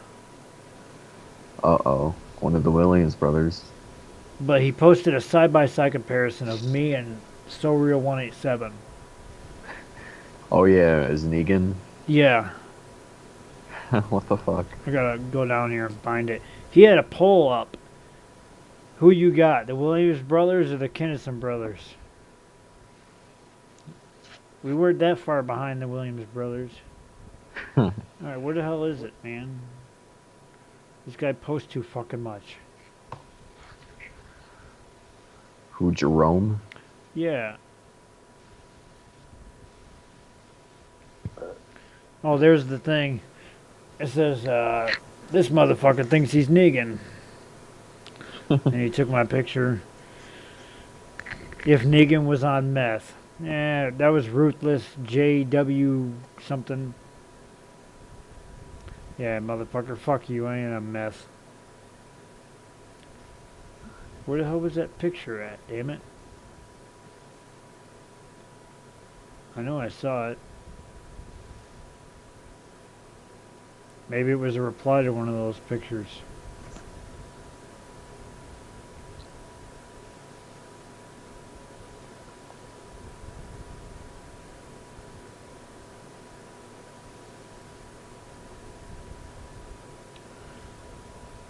Uh-oh. One of the Williams brothers. But he posted a side-by-side comparison of me and So Real 187. Oh yeah, is Negan? Yeah. What the fuck? I gotta go down here and find it. He had a poll up. Who you got, the Williams brothers or the Kinnison brothers? We weren't that far behind the Williams brothers. Alright, where the hell is it, man? This guy posts too fucking much. Who, Jerome? Yeah. Oh, there's the thing. It says, this motherfucker thinks he's Negan. And he took my picture. If Negan was on meth. Yeah, that was Ruthless JW something. Yeah, motherfucker, fuck you, I ain't on meth. Where the hell was that picture at, damn it? I know I saw it. Maybe it was a reply to one of those pictures.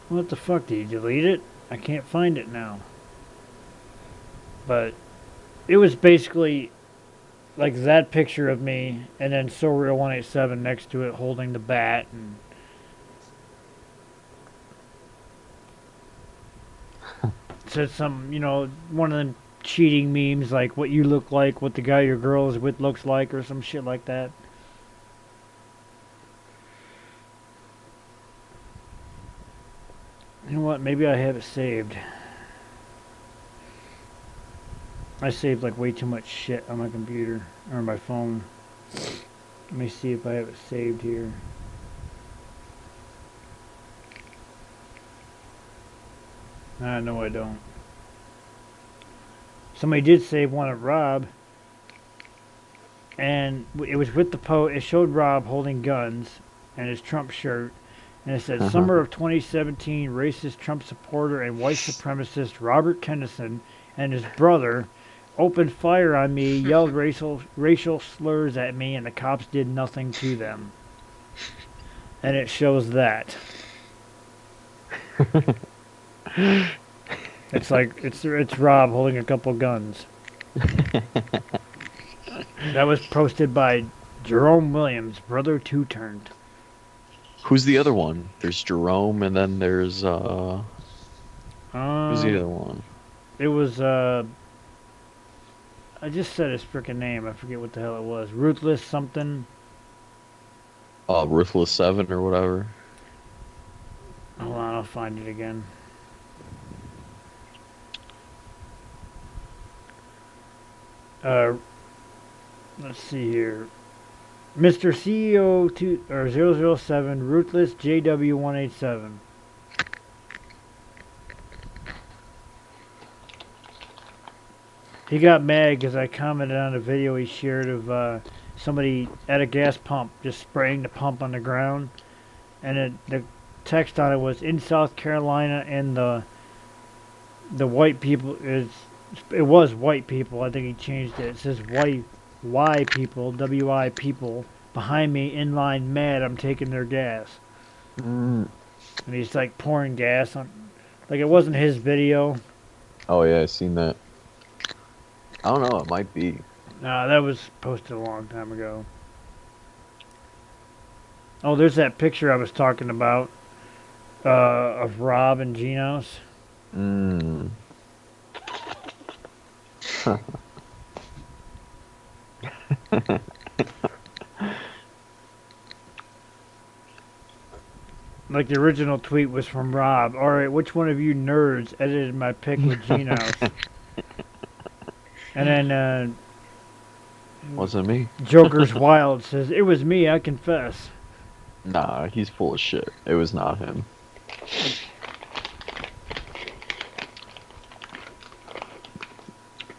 What the fuck, did you delete it? I can't find it now. But it was basically like that picture of me and then So Real 187 next to it holding the bat, and said some, you know, one of them cheating memes like what you look like, what the guy your girl is with looks like, or some shit like that. You know what? Maybe I have it saved. I saved like way too much shit on my computer or my phone. Let me see if I have it saved here. No, I don't. Somebody did save one of Rob, and it was with the post. It showed Rob holding guns and his Trump shirt. And it said, Summer of 2017, racist Trump supporter and white supremacist Robert Kennison and his brother opened fire on me, yelled racial slurs at me, and the cops did nothing to them. And it shows that. It's like, it's Rob holding a couple guns. That was posted by Jerome Williams, brother two-turned. Who's the other one? There's Jerome, and then there's who's the other one? It was I just said his freaking name. I forget what the hell it was. Ruthless something. Ruthless 7 or whatever. Hold on, I'll find it again. Let's see here. Mr. CEO 007 Ruthless JW187. He got mad because I commented on a video he shared of somebody at a gas pump just spraying the pump on the ground, and the text on it was in South Carolina, and the white people it was white people. I think he changed it. It says white Y people, WI people behind me in line mad I'm taking their gas. And he's like pouring gas on, like it wasn't his video. Oh yeah, I seen that. I don't know, it might be. Nah, that was posted a long time ago. Oh, there's that picture I was talking about of Rob and Genos. Like the original tweet was from Rob. Alright, which one of you nerds edited my pic with Genos? And then Wasn't me. Joker's Wild says, it was me, I confess. Nah, he's full of shit. It was not him.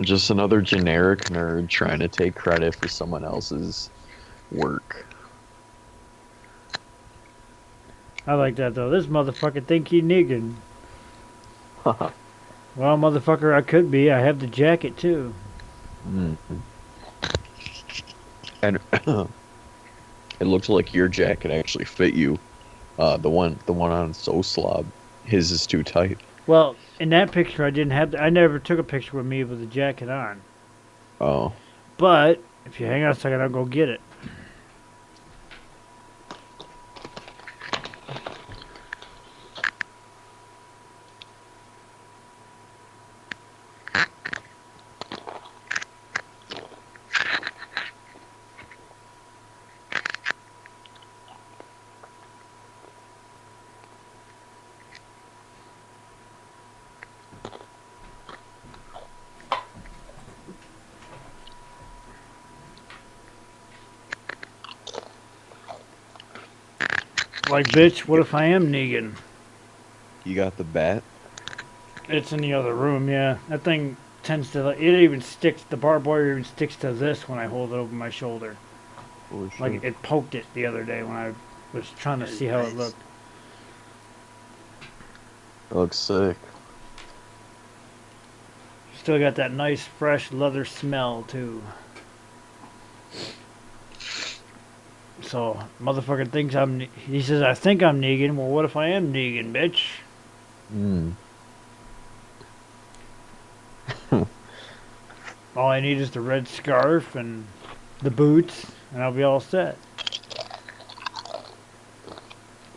Just another generic nerd trying to take credit for someone else's work. I like that though. This motherfucker think he Negan. Well, motherfucker, I could be. I have the jacket too. And it looks like your jacket actually fit you. The one on Soslab, his is too tight. Well, in that picture, I didn't have. I never took a picture with me with the jacket on. Oh. But if you hang on a second, I'll go get it. Like, bitch, what if I am Negan? You got the bat? It's in the other room, yeah. That thing tends to, it even sticks, the barbed wire even sticks to this when I hold it over my shoulder. Holy shit. Like, it poked it the other day when I was trying to see how it looked. It looks sick. Still got that nice, fresh leather smell, too. So, motherfucker thinks he says, I think I'm Negan. Well, what if I am Negan, bitch? All I need is the red scarf and the boots, and I'll be all set.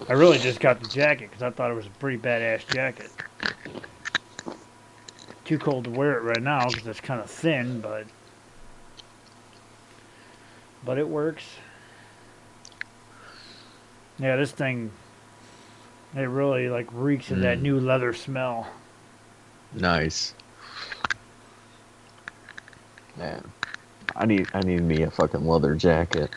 I really just got the jacket because I thought it was a pretty badass jacket. Too cold to wear it right now because it's kind of thin, but it works. Yeah, this thing, it really like reeks of that new leather smell. Nice. Man, I need me a fucking leather jacket.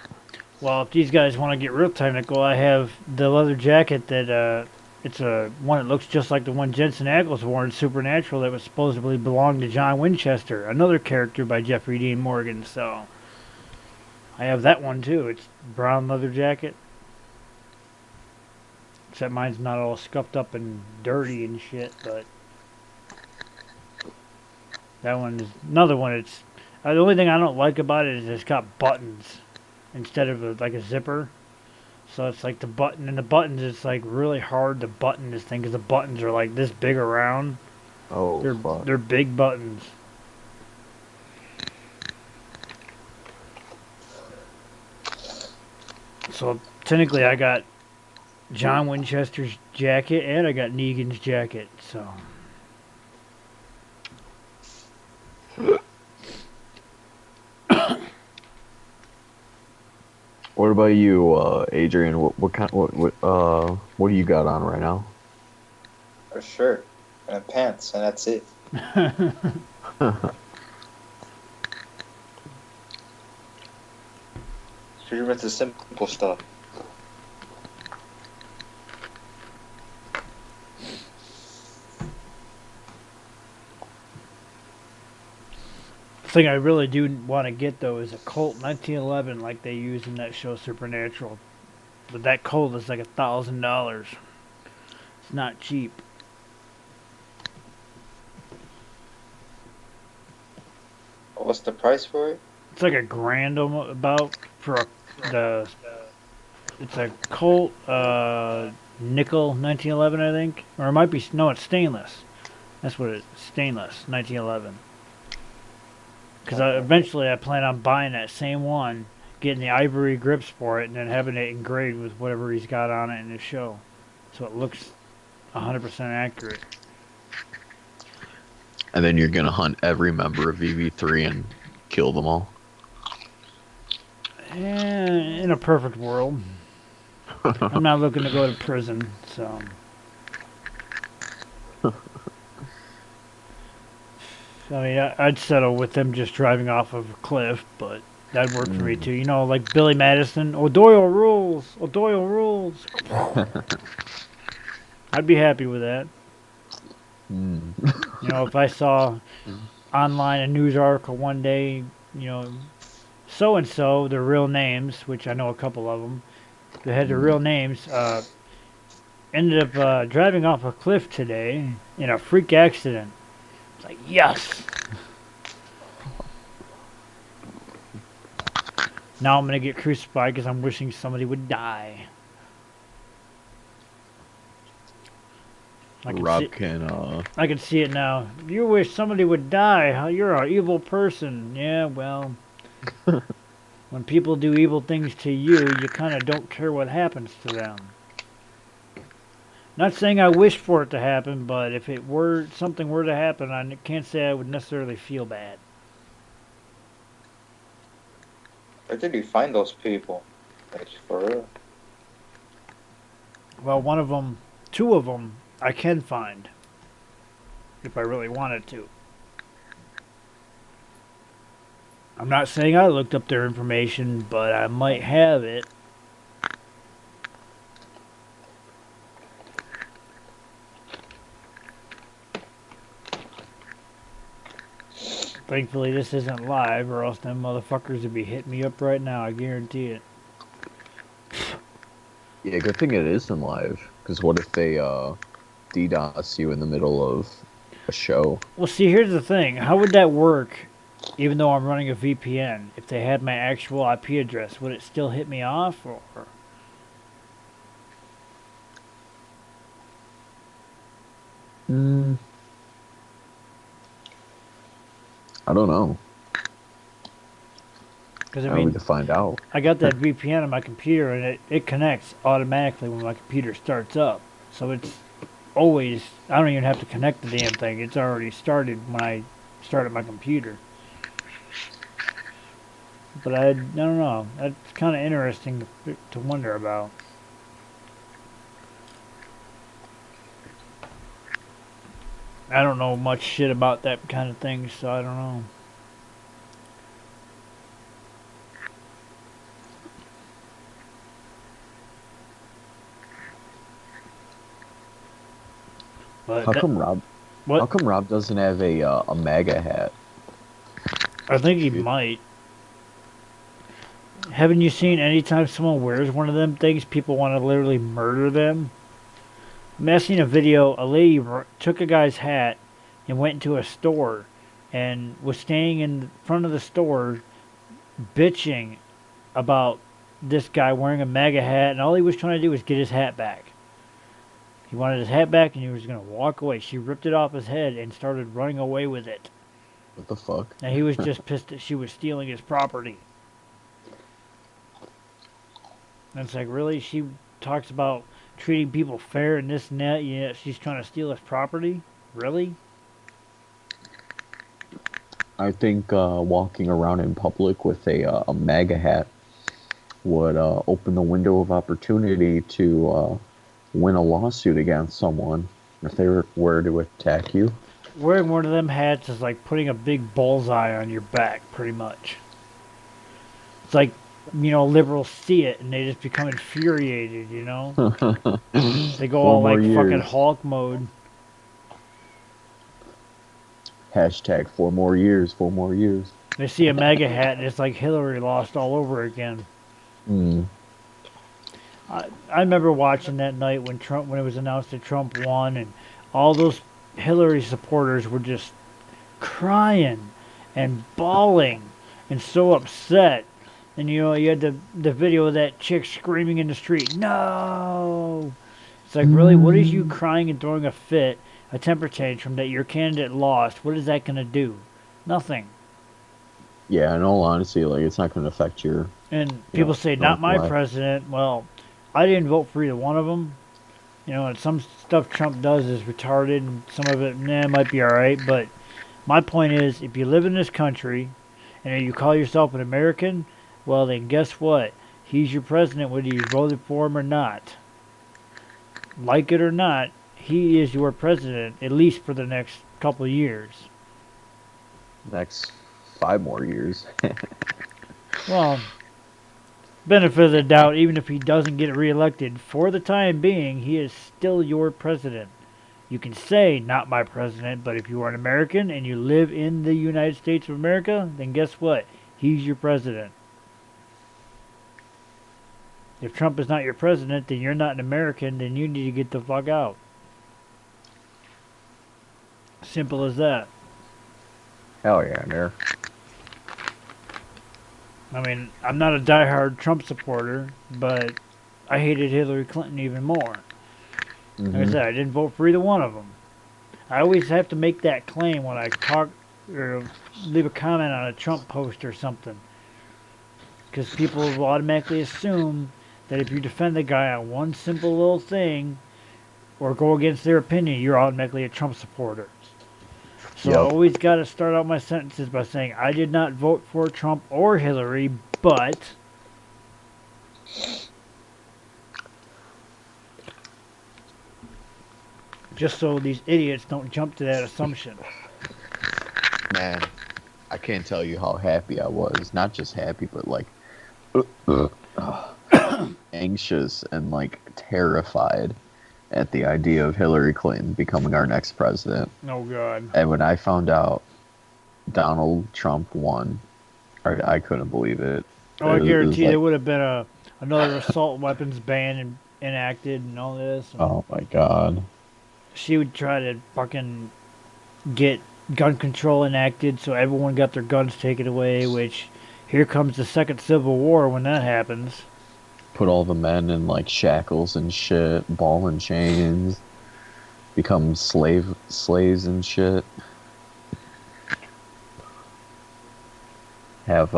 Well, if these guys want to get real technical, I have the leather jacket that it's a one that looks just like the one Jensen Ackles wore in Supernatural that was supposedly belonged to John Winchester, another character by Jeffrey Dean Morgan. So I have that one too. It's brown leather jacket. Except mine's not all scuffed up and dirty and shit, but that one is another one. It's the only thing I don't like about it is it's got buttons instead of like a zipper. So it's like the button, and the buttons, it's like really hard to button this thing because the buttons are like this big around. Oh, fuck. They're big buttons. So technically I got John Winchester's jacket, and I got Negan's jacket, so. What about you, Adrian? What do you got on right now? A shirt and pants, and that's it. Pretty much the simple stuff. Thing I really do want to get though is a Colt 1911 like they use in that show Supernatural. But that Colt is like $1,000. It's not cheap. What's the price for it? It's like $1,000 about for the. It's a Colt nickel 1911, I think, or it might be no, it's stainless. That's what it's stainless 1911. Because eventually I plan on buying that same one, getting the ivory grips for it, and then having it engraved with whatever he's got on it in his show, so it looks 100% accurate. And then you're gonna hunt every member of VV3 and kill them all. In a perfect world. I'm not looking to go to prison, so. I mean, I'd settle with them just driving off of a cliff, but that'd work for me too. You know, like Billy Madison, O'Doyle rules, O'Doyle rules. I'd be happy with that. You know, if I saw online a news article one day, you know, so-and-so, their real names, which I know a couple of them, they had their real names, ended up driving off a cliff today in a freak accident. It's like, yes! Now I'm going to get crucified because I'm wishing somebody would die. I can see it now. You wish somebody would die. You're an evil person. Yeah, well, when people do evil things to you, you kind of don't care what happens to them. Not saying I wish for it to happen, but if it were something were to happen, I can't say I would necessarily feel bad. Where did you find those people? Like, for real? Well, two of them, I can find. If I really wanted to. I'm not saying I looked up their information, but I might have it. Thankfully, this isn't live, or else them motherfuckers would be hitting me up right now. I guarantee it. Yeah, good thing it isn't live. Because what if they DDoS you in the middle of a show? Well, see, here's the thing. How would that work, even though I'm running a VPN? If they had my actual IP address, would it still hit me off, or? I don't know. Because I need to find out. I got that VPN on my computer, and it connects automatically when my computer starts up. So it's always, I don't even have to connect the damn thing. It's already started when I started my computer. But I don't know. That's kind of interesting to wonder about. I don't know much shit about that kind of thing, so I don't know. But How come Rob? What? How come Rob doesn't have a MAGA hat? I think he might. Haven't you seen anytime someone wears one of them things, people want to literally murder them? I mean, I seen a video, a lady took a guy's hat and went into a store and was standing in front of the store bitching about this guy wearing a MAGA hat, and all he was trying to do was get his hat back. He wanted his hat back and he was going to walk away. She ripped it off his head and started running away with it. What the fuck? And he was just pissed that she was stealing his property. And it's like, really? She talks about treating people fair and this and that, yet she's trying to steal his property? Really? I think walking around in public with a MAGA hat would open the window of opportunity to win a lawsuit against someone if they were to attack you. Wearing one of them hats is like putting a big bullseye on your back, pretty much. It's like, liberals see it and they just become infuriated, They go all like fucking Hulk mode. Hashtag 4 more years, 4 more years. They see a MAGA hat and it's like Hillary lost all over again. I remember watching that night when it was announced that Trump won, and all those Hillary supporters were just crying and bawling and so upset. And you had the video of that chick screaming in the street, "No!" It's like, really, what is you crying and throwing a fit, a temper tantrum that your candidate lost? What is that going to do? Nothing. Yeah, in all honesty, like, it's not going to affect your... And people say, not my president. Well, I didn't vote for either one of them. And some stuff Trump does is retarded, and some of it, might be alright. But my point is, if you live in this country, and you call yourself an American, well, then guess what? He's your president whether you voted for him or not. Like it or not, he is your president, at least for the next couple of years. Next 5 more years. Well, benefit of the doubt, even if he doesn't get reelected, for the time being, he is still your president. You can say, not my president, but if you are an American and you live in the United States of America, then guess what? He's your president. If Trump is not your president, then you're not an American, then you need to get the fuck out. Simple as that. Hell yeah, there. I mean, I'm not a diehard Trump supporter, but I hated Hillary Clinton even more. Like I said, I didn't vote for either one of them. I always have to make that claim when I talk or leave a comment on a Trump post or something. Because people will automatically assume that if you defend the guy on one simple little thing or go against their opinion, you're automatically a Trump supporter. So I always got to start out my sentences by saying, I did not vote for Trump or Hillary, but... just so these idiots don't jump to that assumption. Man, I can't tell you how happy I was. Not just happy, but like... anxious and like terrified at the idea of Hillary Clinton becoming our next president. Oh, God. And when I found out Donald Trump won, I couldn't believe it. Oh, I guarantee there would have been another assault weapons ban enacted and all this. And oh, my God. she would try to fucking get gun control enacted so everyone got their guns taken away, which here comes the second Civil War when that happens. Put all the men in like shackles and shit, ball and chains, become slaves and shit. Have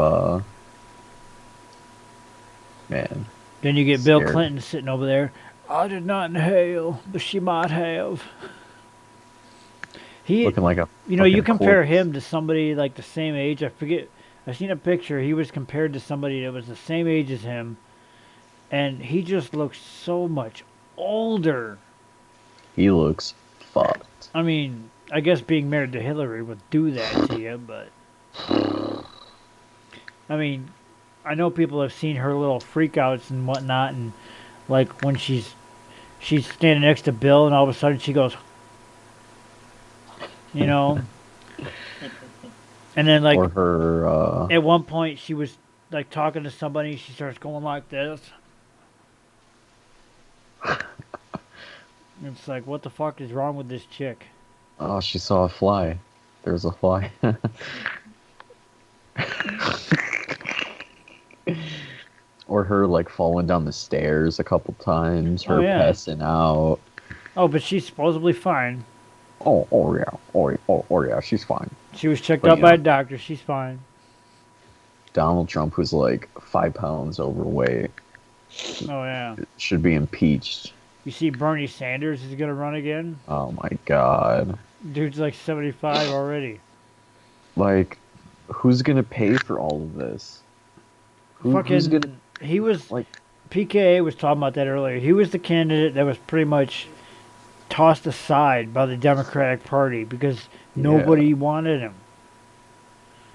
man. Then you get Bill Clinton sitting over there. I did not inhale, but she might have. He looking like a you compare him to somebody like the same age. I forget. I seen a picture. He was compared to somebody that was the same age as him, and he just looks so much older. He looks fucked. I mean, I guess being married to Hillary would do that to you, but I mean, I know people have seen her little freakouts and whatnot, and like when she's standing next to Bill, and all of a sudden she goes, you know. And then, like, or her, at one point, she was, like, talking to somebody. She starts going like this. It's like, what the fuck is wrong with this chick? Oh, she saw a fly. There's a fly. Or her, like, falling down the stairs a couple times. Her passing out. Oh, but she's supposedly fine. Oh yeah, she's fine. She was checked out by a doctor. She's fine. Donald Trump, who's like 5 pounds overweight. Oh, yeah. Should be impeached. You see Bernie Sanders is going to run again? Oh, my God. Dude's like 75 already. Like, who's going to pay for all of this? Who's He was Like, PKA was talking about that earlier. He was the candidate that was pretty much tossed aside by the Democratic Party because nobody wanted him.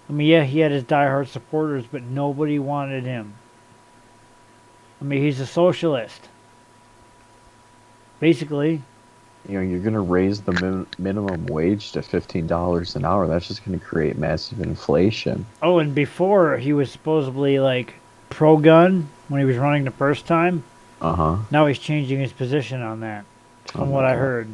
I mean, yeah, he had his diehard supporters, but nobody wanted him. I mean, he's a socialist. Basically. you're gonna raise the minimum wage to $15 an hour. That's just gonna create massive inflation. Oh, and before he was supposedly like pro-gun when he was running the first time. Now he's changing his position on that, from what I heard.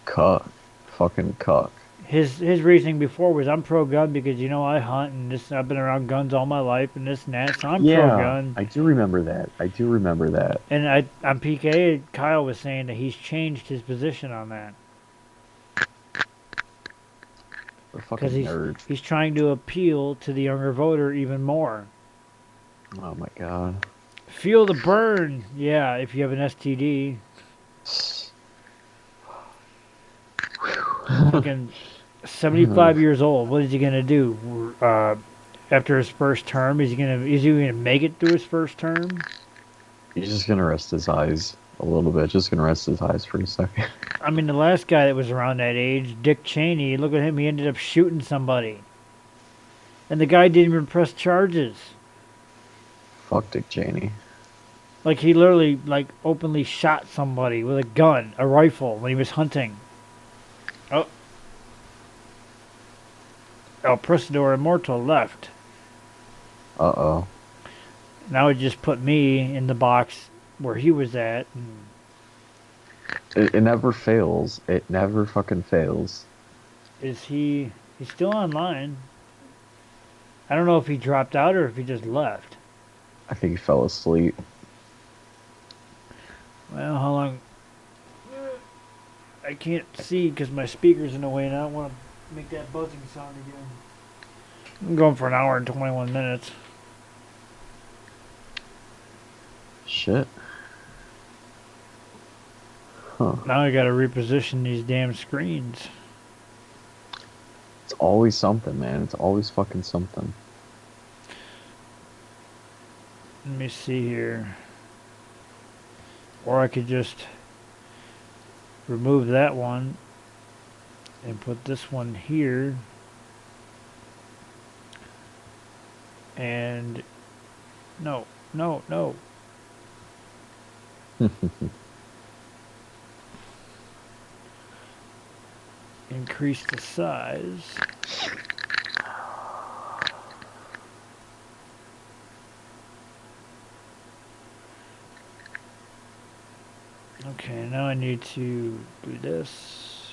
Cuck. Fucking cuck. His reasoning before was, I'm pro-gun because, I hunt and this. I've been around guns all my life and this and that, so I'm pro-gun. I do remember that. And on PK, Kyle was saying that he's changed his position on that. Because he's trying to appeal to the younger voter even more. Oh my god. Feel the burn. Yeah, if you have an STD. Fucking 75 years old. What is he gonna do? After his first term, is he gonna make it through his first term? He's just gonna rest his eyes a little bit. Just gonna rest his eyes for a second. I mean, the last guy that was around that age, Dick Cheney. Look at him. He ended up shooting somebody, and the guy didn't even press charges. Fuck Dick Cheney. Like, he literally, openly shot somebody with a gun, a rifle, when he was hunting. Oh. Elpressador Immortal left. Uh-oh. Now it just put me in the box where he was at. It never fails. It never fucking fails. He's still online. I don't know if he dropped out or if he just left. I think he fell asleep. Well, how long? I can't see because my speaker's in the way and I don't want to make that buzzing sound again. I'm going for an hour and 21 minutes. Shit. Huh. Now I gotta reposition these damn screens. It's always something, man. It's always fucking something. Let me see here. Or I could just remove that one and put this one here. And no. Increase the size. Okay, now I need to do this.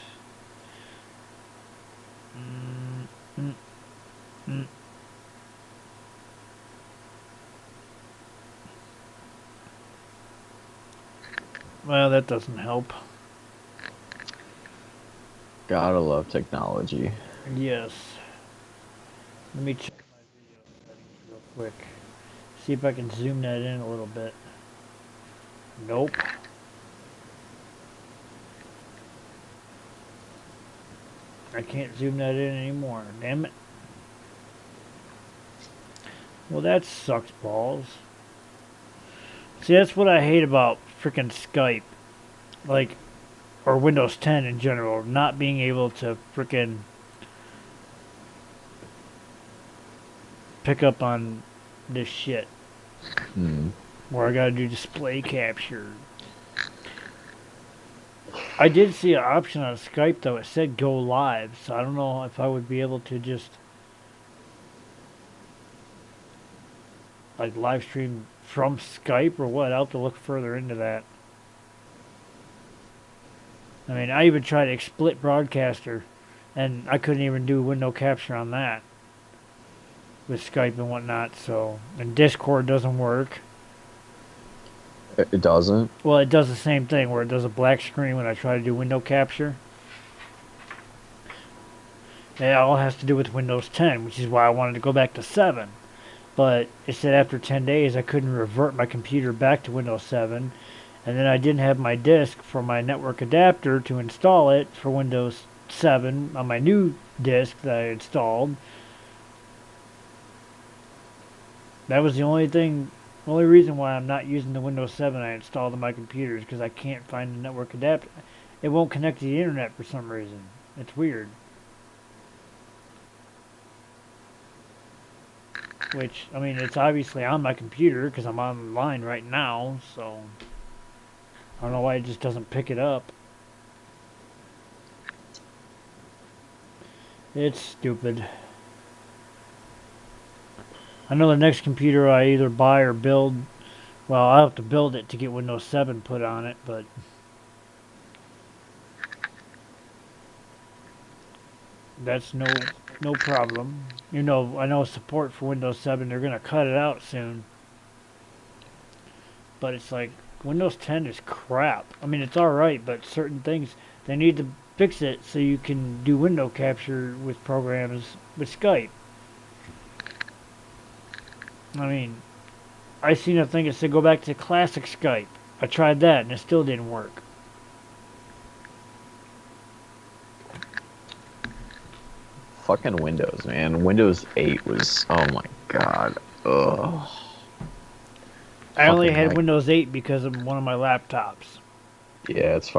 Well, that doesn't help. Gotta love technology. Yes. Let me check my video settings real quick. See if I can zoom that in a little bit. Nope. I can't zoom that in anymore. Damn it. Well, that sucks balls. See, that's what I hate about freaking Skype. Like, or Windows 10 in general. Not being able to freaking pick up on this shit. Where I gotta do display capture. I did see an option on Skype though. It said go live, so I don't know if I would be able to just like live stream from Skype or what. I'll have to look further into that. I mean, I even tried XSplit Broadcaster, and I couldn't even do window capture on that with Skype and whatnot. So, and Discord doesn't work. It doesn't? Well, it does the same thing where it does a black screen when I try to do window capture. It all has to do with Windows 10, which is why I wanted to go back to 7. But it said after 10 days I couldn't revert my computer back to Windows 7. And then I didn't have my disk for my network adapter to install it for Windows 7 on my new disk that I installed. That was the only reason why I'm not using the Windows 7 I installed on my computer is because I can't find the network adapter. It won't connect to the internet for some reason. It's weird. Which, I mean, it's obviously on my computer because I'm online right now, so I don't know why it just doesn't pick it up. It's stupid. I know the next computer I either buy or build, well, I'll have to build it to get Windows 7 put on it, but that's no problem. You know, I know support for Windows 7, they're going to cut it out soon. But it's like, Windows 10 is crap. I mean, it's alright, but certain things, they need to fix it so you can do window capture with programs with Skype. I mean, I seen a thing that said go back to classic Skype. I tried that and it still didn't work. Fucking Windows, man. Windows 8 was, oh my god. Ugh. I only had Windows 8 because of one of my laptops. Yeah, it's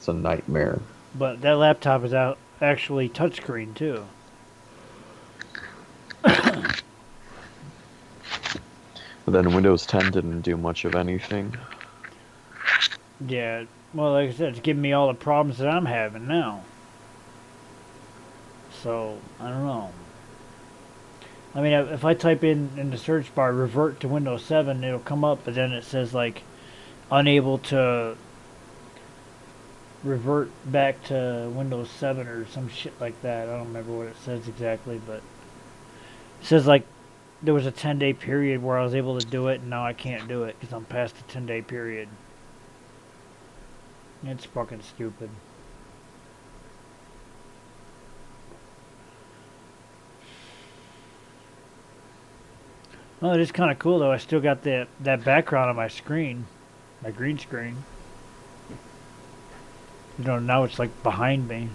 a nightmare. But that laptop is actually touchscreen too. But then Windows 10 didn't do much of anything. Yeah, well, like I said, it's giving me all the problems that I'm having now. So, I don't know. I mean, if I type in the search bar, revert to Windows 7, it'll come up, but then it says, like, unable to revert back to Windows 7 or some shit like that. I don't remember what it says exactly, but it says, like, there was a 10-day period where I was able to do it, and now I can't do it because I'm past the 10-day period. It's fucking stupid. Well, it is kind of cool, though. I still got that background on my screen, my green screen. You know, now it's like behind me.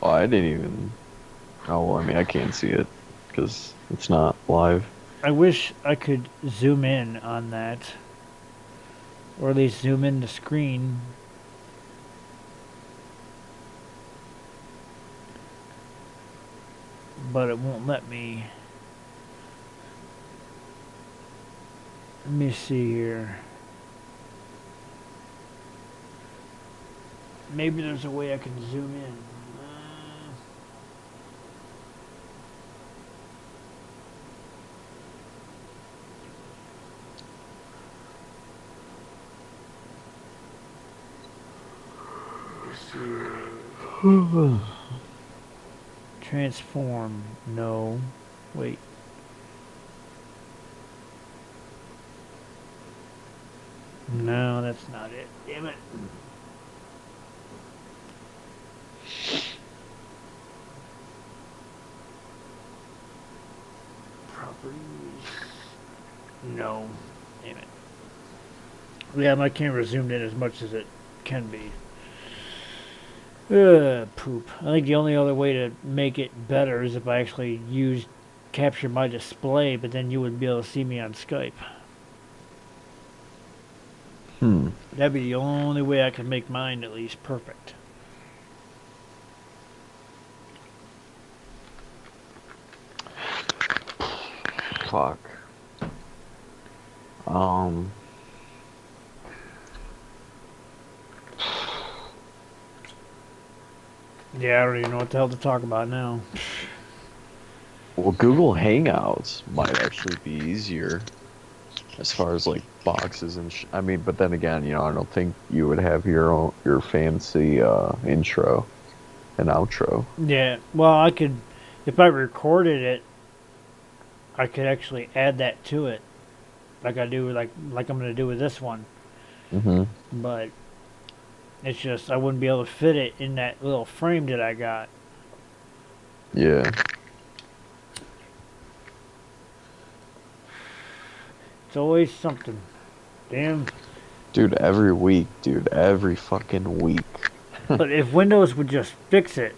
Oh, I didn't even... Oh, well, I mean, I can't see it because it's not live. I wish I could zoom in on that. Or at least zoom in the screen. But it won't let me. Let me see here. Maybe there's a way I can zoom in. Transform. No. Wait. No, that's not it. Damn it. Properties. No. Damn it. Yeah, my camera zoomed in as much as it can be. Poop. I think the only other way to make it better is if I actually capture my display, but then you would be able to see me on Skype. That'd be the only way I could make mine at least perfect. Fuck. Yeah, I don't even know what the hell to talk about now. Well, Google Hangouts might actually be easier as far as like boxes and I mean, but then again, you know, I don't think you would have your fancy intro and outro. Yeah, well, I could, if I recorded it, I could actually add that to it, like I do, like I'm gonna do with this one. But it's just I wouldn't be able to fit it in that little frame that I got. Yeah. It's always something. Damn. Dude, every week, dude, every fucking week. But if Windows would just fix it,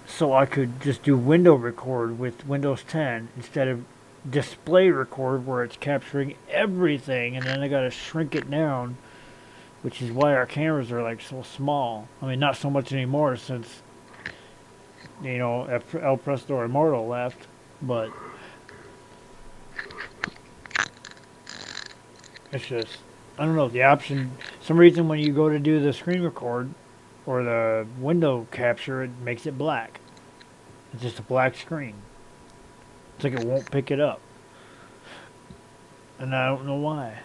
so I could just do window record with Windows 10 instead of display record where it's capturing everything, and then I gotta shrink it down, which is why our cameras are like so small. I mean, not so much anymore since, you know, Elpressador Immortal left, but it's just, I don't know, the option, some reason when you go to do the screen record or the window capture, it makes it black. It's just a black screen. It's like it won't pick it up. And I don't know why.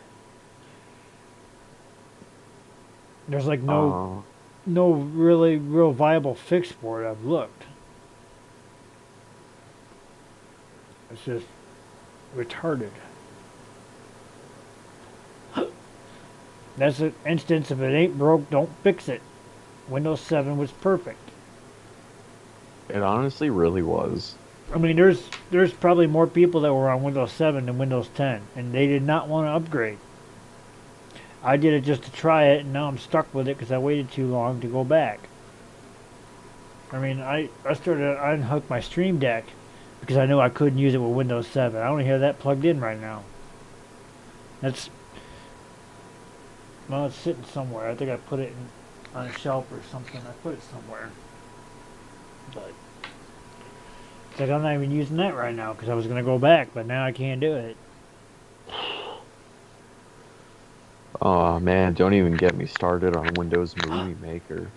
There's like no really real viable fix for it. I've looked. It's just retarded. That's an instance, if it ain't broke, don't fix it. Windows 7 was perfect. It honestly really was. I mean, there's probably more people that were on Windows 7 than Windows 10, and they did not want to upgrade. I did it just to try it, and now I'm stuck with it because I waited too long to go back. I mean, I unhooked my Stream Deck because I knew I couldn't use it with Windows 7. I only have that plugged in right now. That's, well, it's sitting somewhere. I think I put it on a shelf or something. I put it somewhere. But it's like I'm not even using that right now because I was going to go back, but now I can't do it. Oh man, don't even get me started on Windows Movie Maker.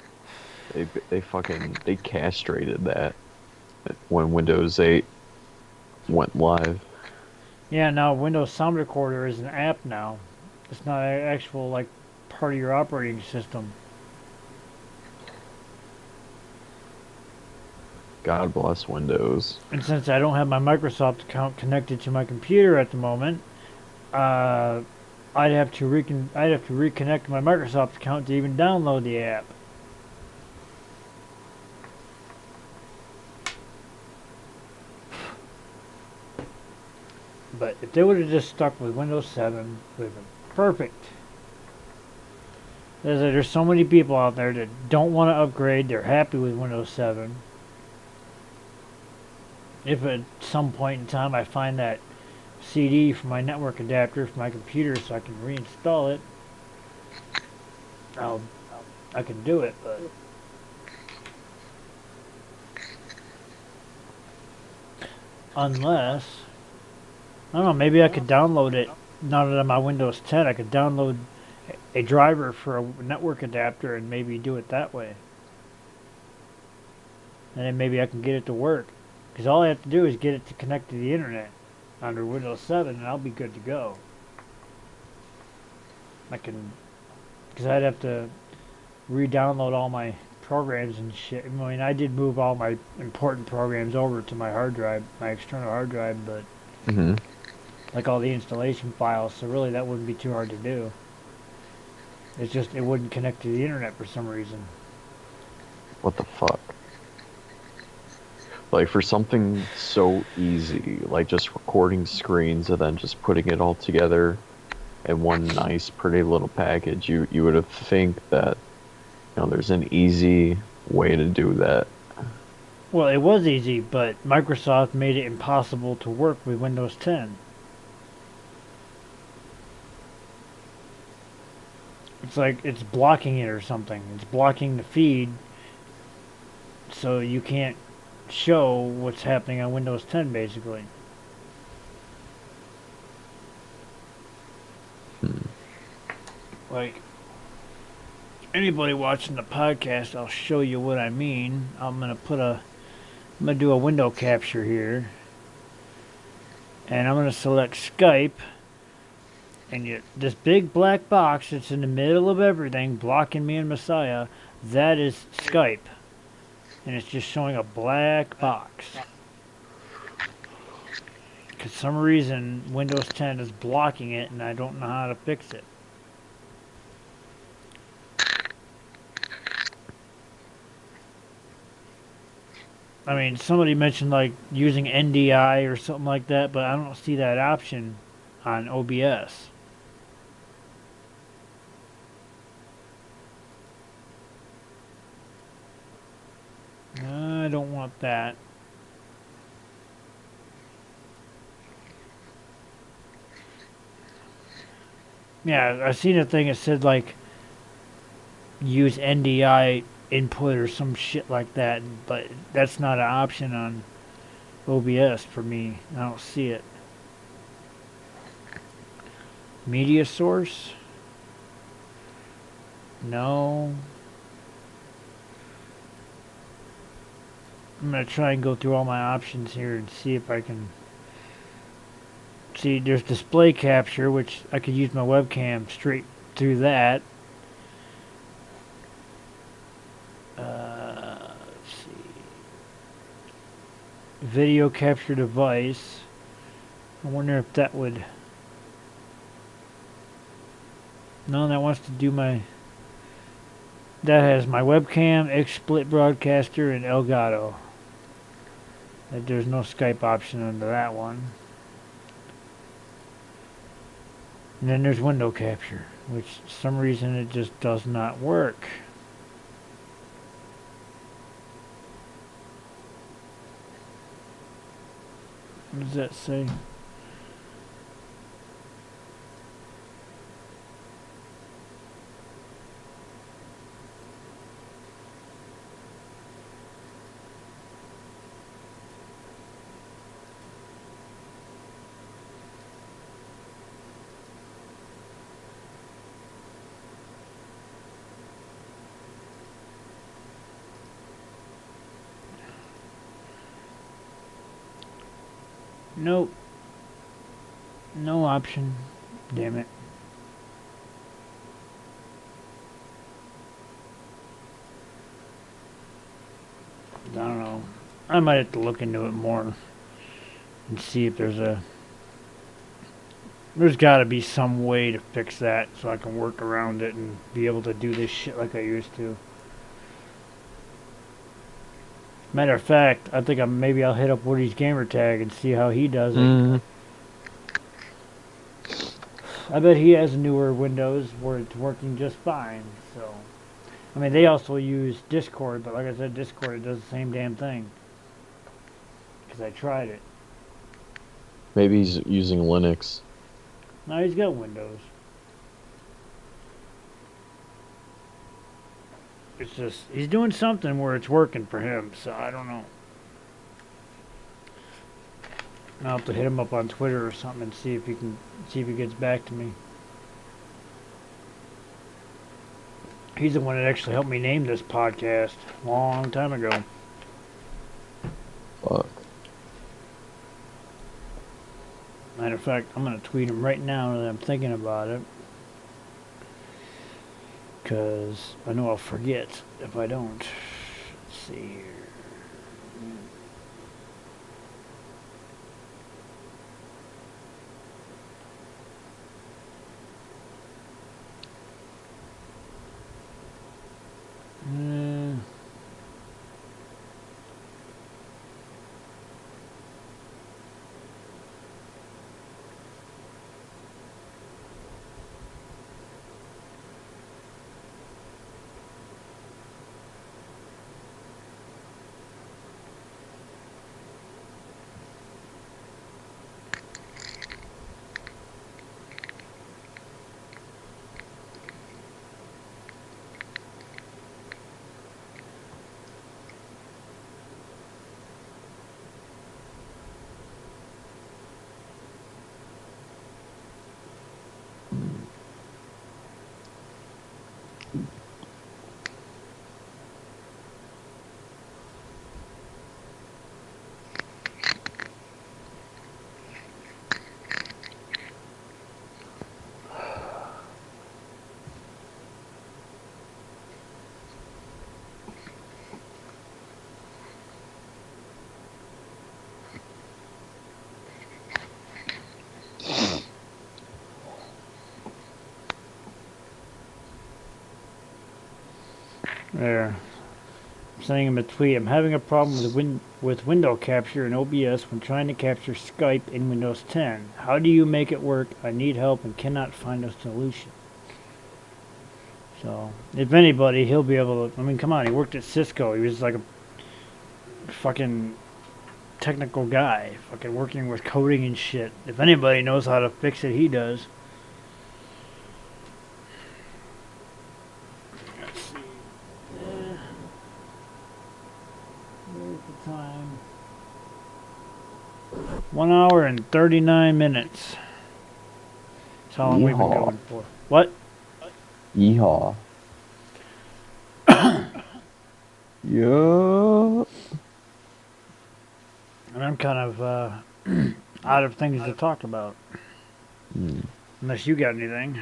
They castrated that when Windows 8 went live. Yeah, now Windows Sound Recorder is an app now. It's not an actual like part of your operating system. God bless Windows. And since I don't have my Microsoft account connected to my computer at the moment, I'd have to reconnect my Microsoft account to even download the app. But if they would have just stuck with Windows 7, it would have been perfect. There's so many people out there that don't want to upgrade. They're happy with Windows 7. If at some point in time I find that CD for my network adapter for my computer so I can reinstall it, I can do it, but unless, I don't know, maybe I could download it. Now that I'm on Windows 10, I could download a driver for a network adapter and maybe do it that way. And then maybe I can get it to work. Because all I have to do is get it to connect to the internet under Windows 7 and I'll be good to go. Because I'd have to re-download all my programs and shit. I mean, I did move all my important programs over to my hard drive, my external hard drive, but like all the installation files, so really that wouldn't be too hard to do. It's just it wouldn't connect to the internet for some reason. What the fuck? Like for something so easy, like just recording screens and then just putting it all together in one nice, pretty little package, you would have think that, you know, there's an easy way to do that. Well, it was easy, but Microsoft made it impossible to work with Windows 10. It's like it's blocking it or something. It's blocking the feed, so you can't show what's happening on Windows 10, basically. Like, anybody watching the podcast, I'll show you what I mean. I'm gonna do a window capture here, and I'm gonna select Skype, and this big black box that's in the middle of everything, blocking me and Messiah, that is Skype. And it's just showing a black box. For some reason, Windows 10 is blocking it, and I don't know how to fix it. I mean, somebody mentioned like using NDI or something like that, but I don't see that option on OBS. I don't want that. Yeah, I seen a thing that said like use NDI input or some shit like that, but that's not an option on OBS for me. I don't see it. Media source? No. I'm gonna try and go through all my options here and see if I can see. There's display capture, which I could use my webcam straight through that. Let's see. Video capture device. I wonder if that would. No, that wants to do my. That has my webcam, XSplit broadcaster, and Elgato. There's no Skype option under that one. And then there's window capture, which for some reason it just does not work. What does that say? Nope. No option. Damn it. I don't know. I might have to look into it more and see if there's a... There's got to be some way to fix that so I can work around it and be able to do this shit like I used to. Matter of fact, I think maybe I'll hit up Woody's gamertag and see how he does it. I bet he has newer Windows where it's working just fine. So, I mean, they also use Discord, but like I said, Discord, it does the same damn thing. Because I tried it. Maybe he's using Linux. No, he's got Windows. It's just, he's doing something where it's working for him, so I don't know. I'll have to hit him up on Twitter or something and see if he gets back to me. He's the one that actually helped me name this podcast a long time ago. Fuck. Matter of fact, I'm gonna tweet him right now that I'm thinking about it. Because I know I'll forget if I don't. Let's see here. There. I'm sending him a tweet. I'm having a problem with window capture in OBS when trying to capture Skype in Windows 10. How do you make it work? I need help and cannot find a solution. So, if anybody, he'll be able to... I mean, come on, he worked at Cisco. He was like a fucking technical guy. Fucking working with coding and shit. If anybody knows how to fix it, he does. time? 1 hour and 39 minutes. That's how long we've been going for. What? Yeehaw. Yeah. And I'm kind of out of things to talk about. Unless you got anything.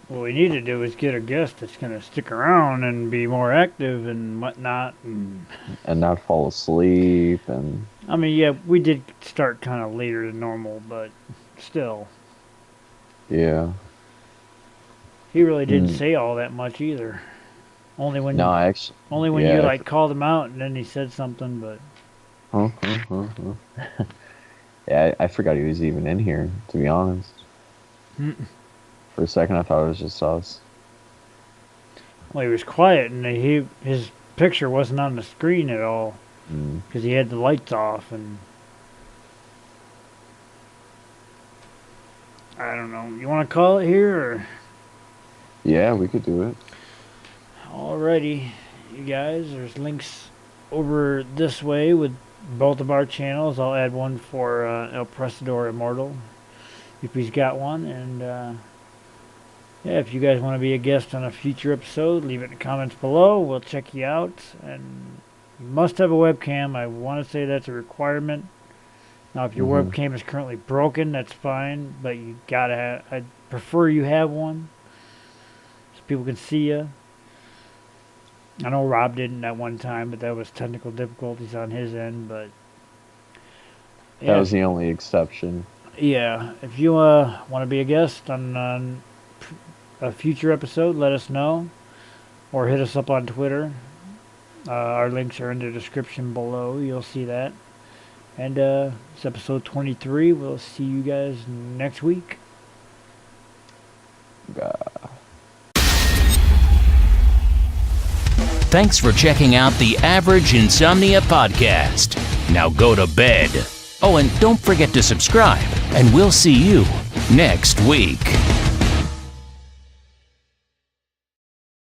What we need to do is get a guest that's going to stick around and be more active and whatnot. And not fall asleep. And I mean, yeah, we did start kind of later than normal, but still. Yeah. He really didn't say all that much either. Only when you like called him out and then he said something, but yeah, I forgot he was even in here, to be honest. For a second I thought it was just us. Well, he was quiet and his picture wasn't on the screen at all because he had the lights off, and I don't know. You want to call it here or? Yeah, we could do it. Alrighty, you guys, there's links over this way with both of our channels. I'll add one for Elpressador Immortal if he's got one, and yeah, if you guys want to be a guest on a future episode, leave it in the comments below. We'll check you out, and you must have a webcam. I want to say that's a requirement. Now, if your webcam is currently broken, that's fine, but you gotta have. I prefer you have one so people can see you. I know Rob didn't at one time, but that was technical difficulties on his end. But yeah, that was the only exception. Yeah, if you want to be a guest on a future episode, let us know, or hit us up on Twitter. Our links are in the description below. You'll see that. And it's episode 23. We'll see you guys next week. Thanks for checking out the Average Insomnia Podcast. Now go to bed. Oh, and don't forget to subscribe, and we'll see you next week.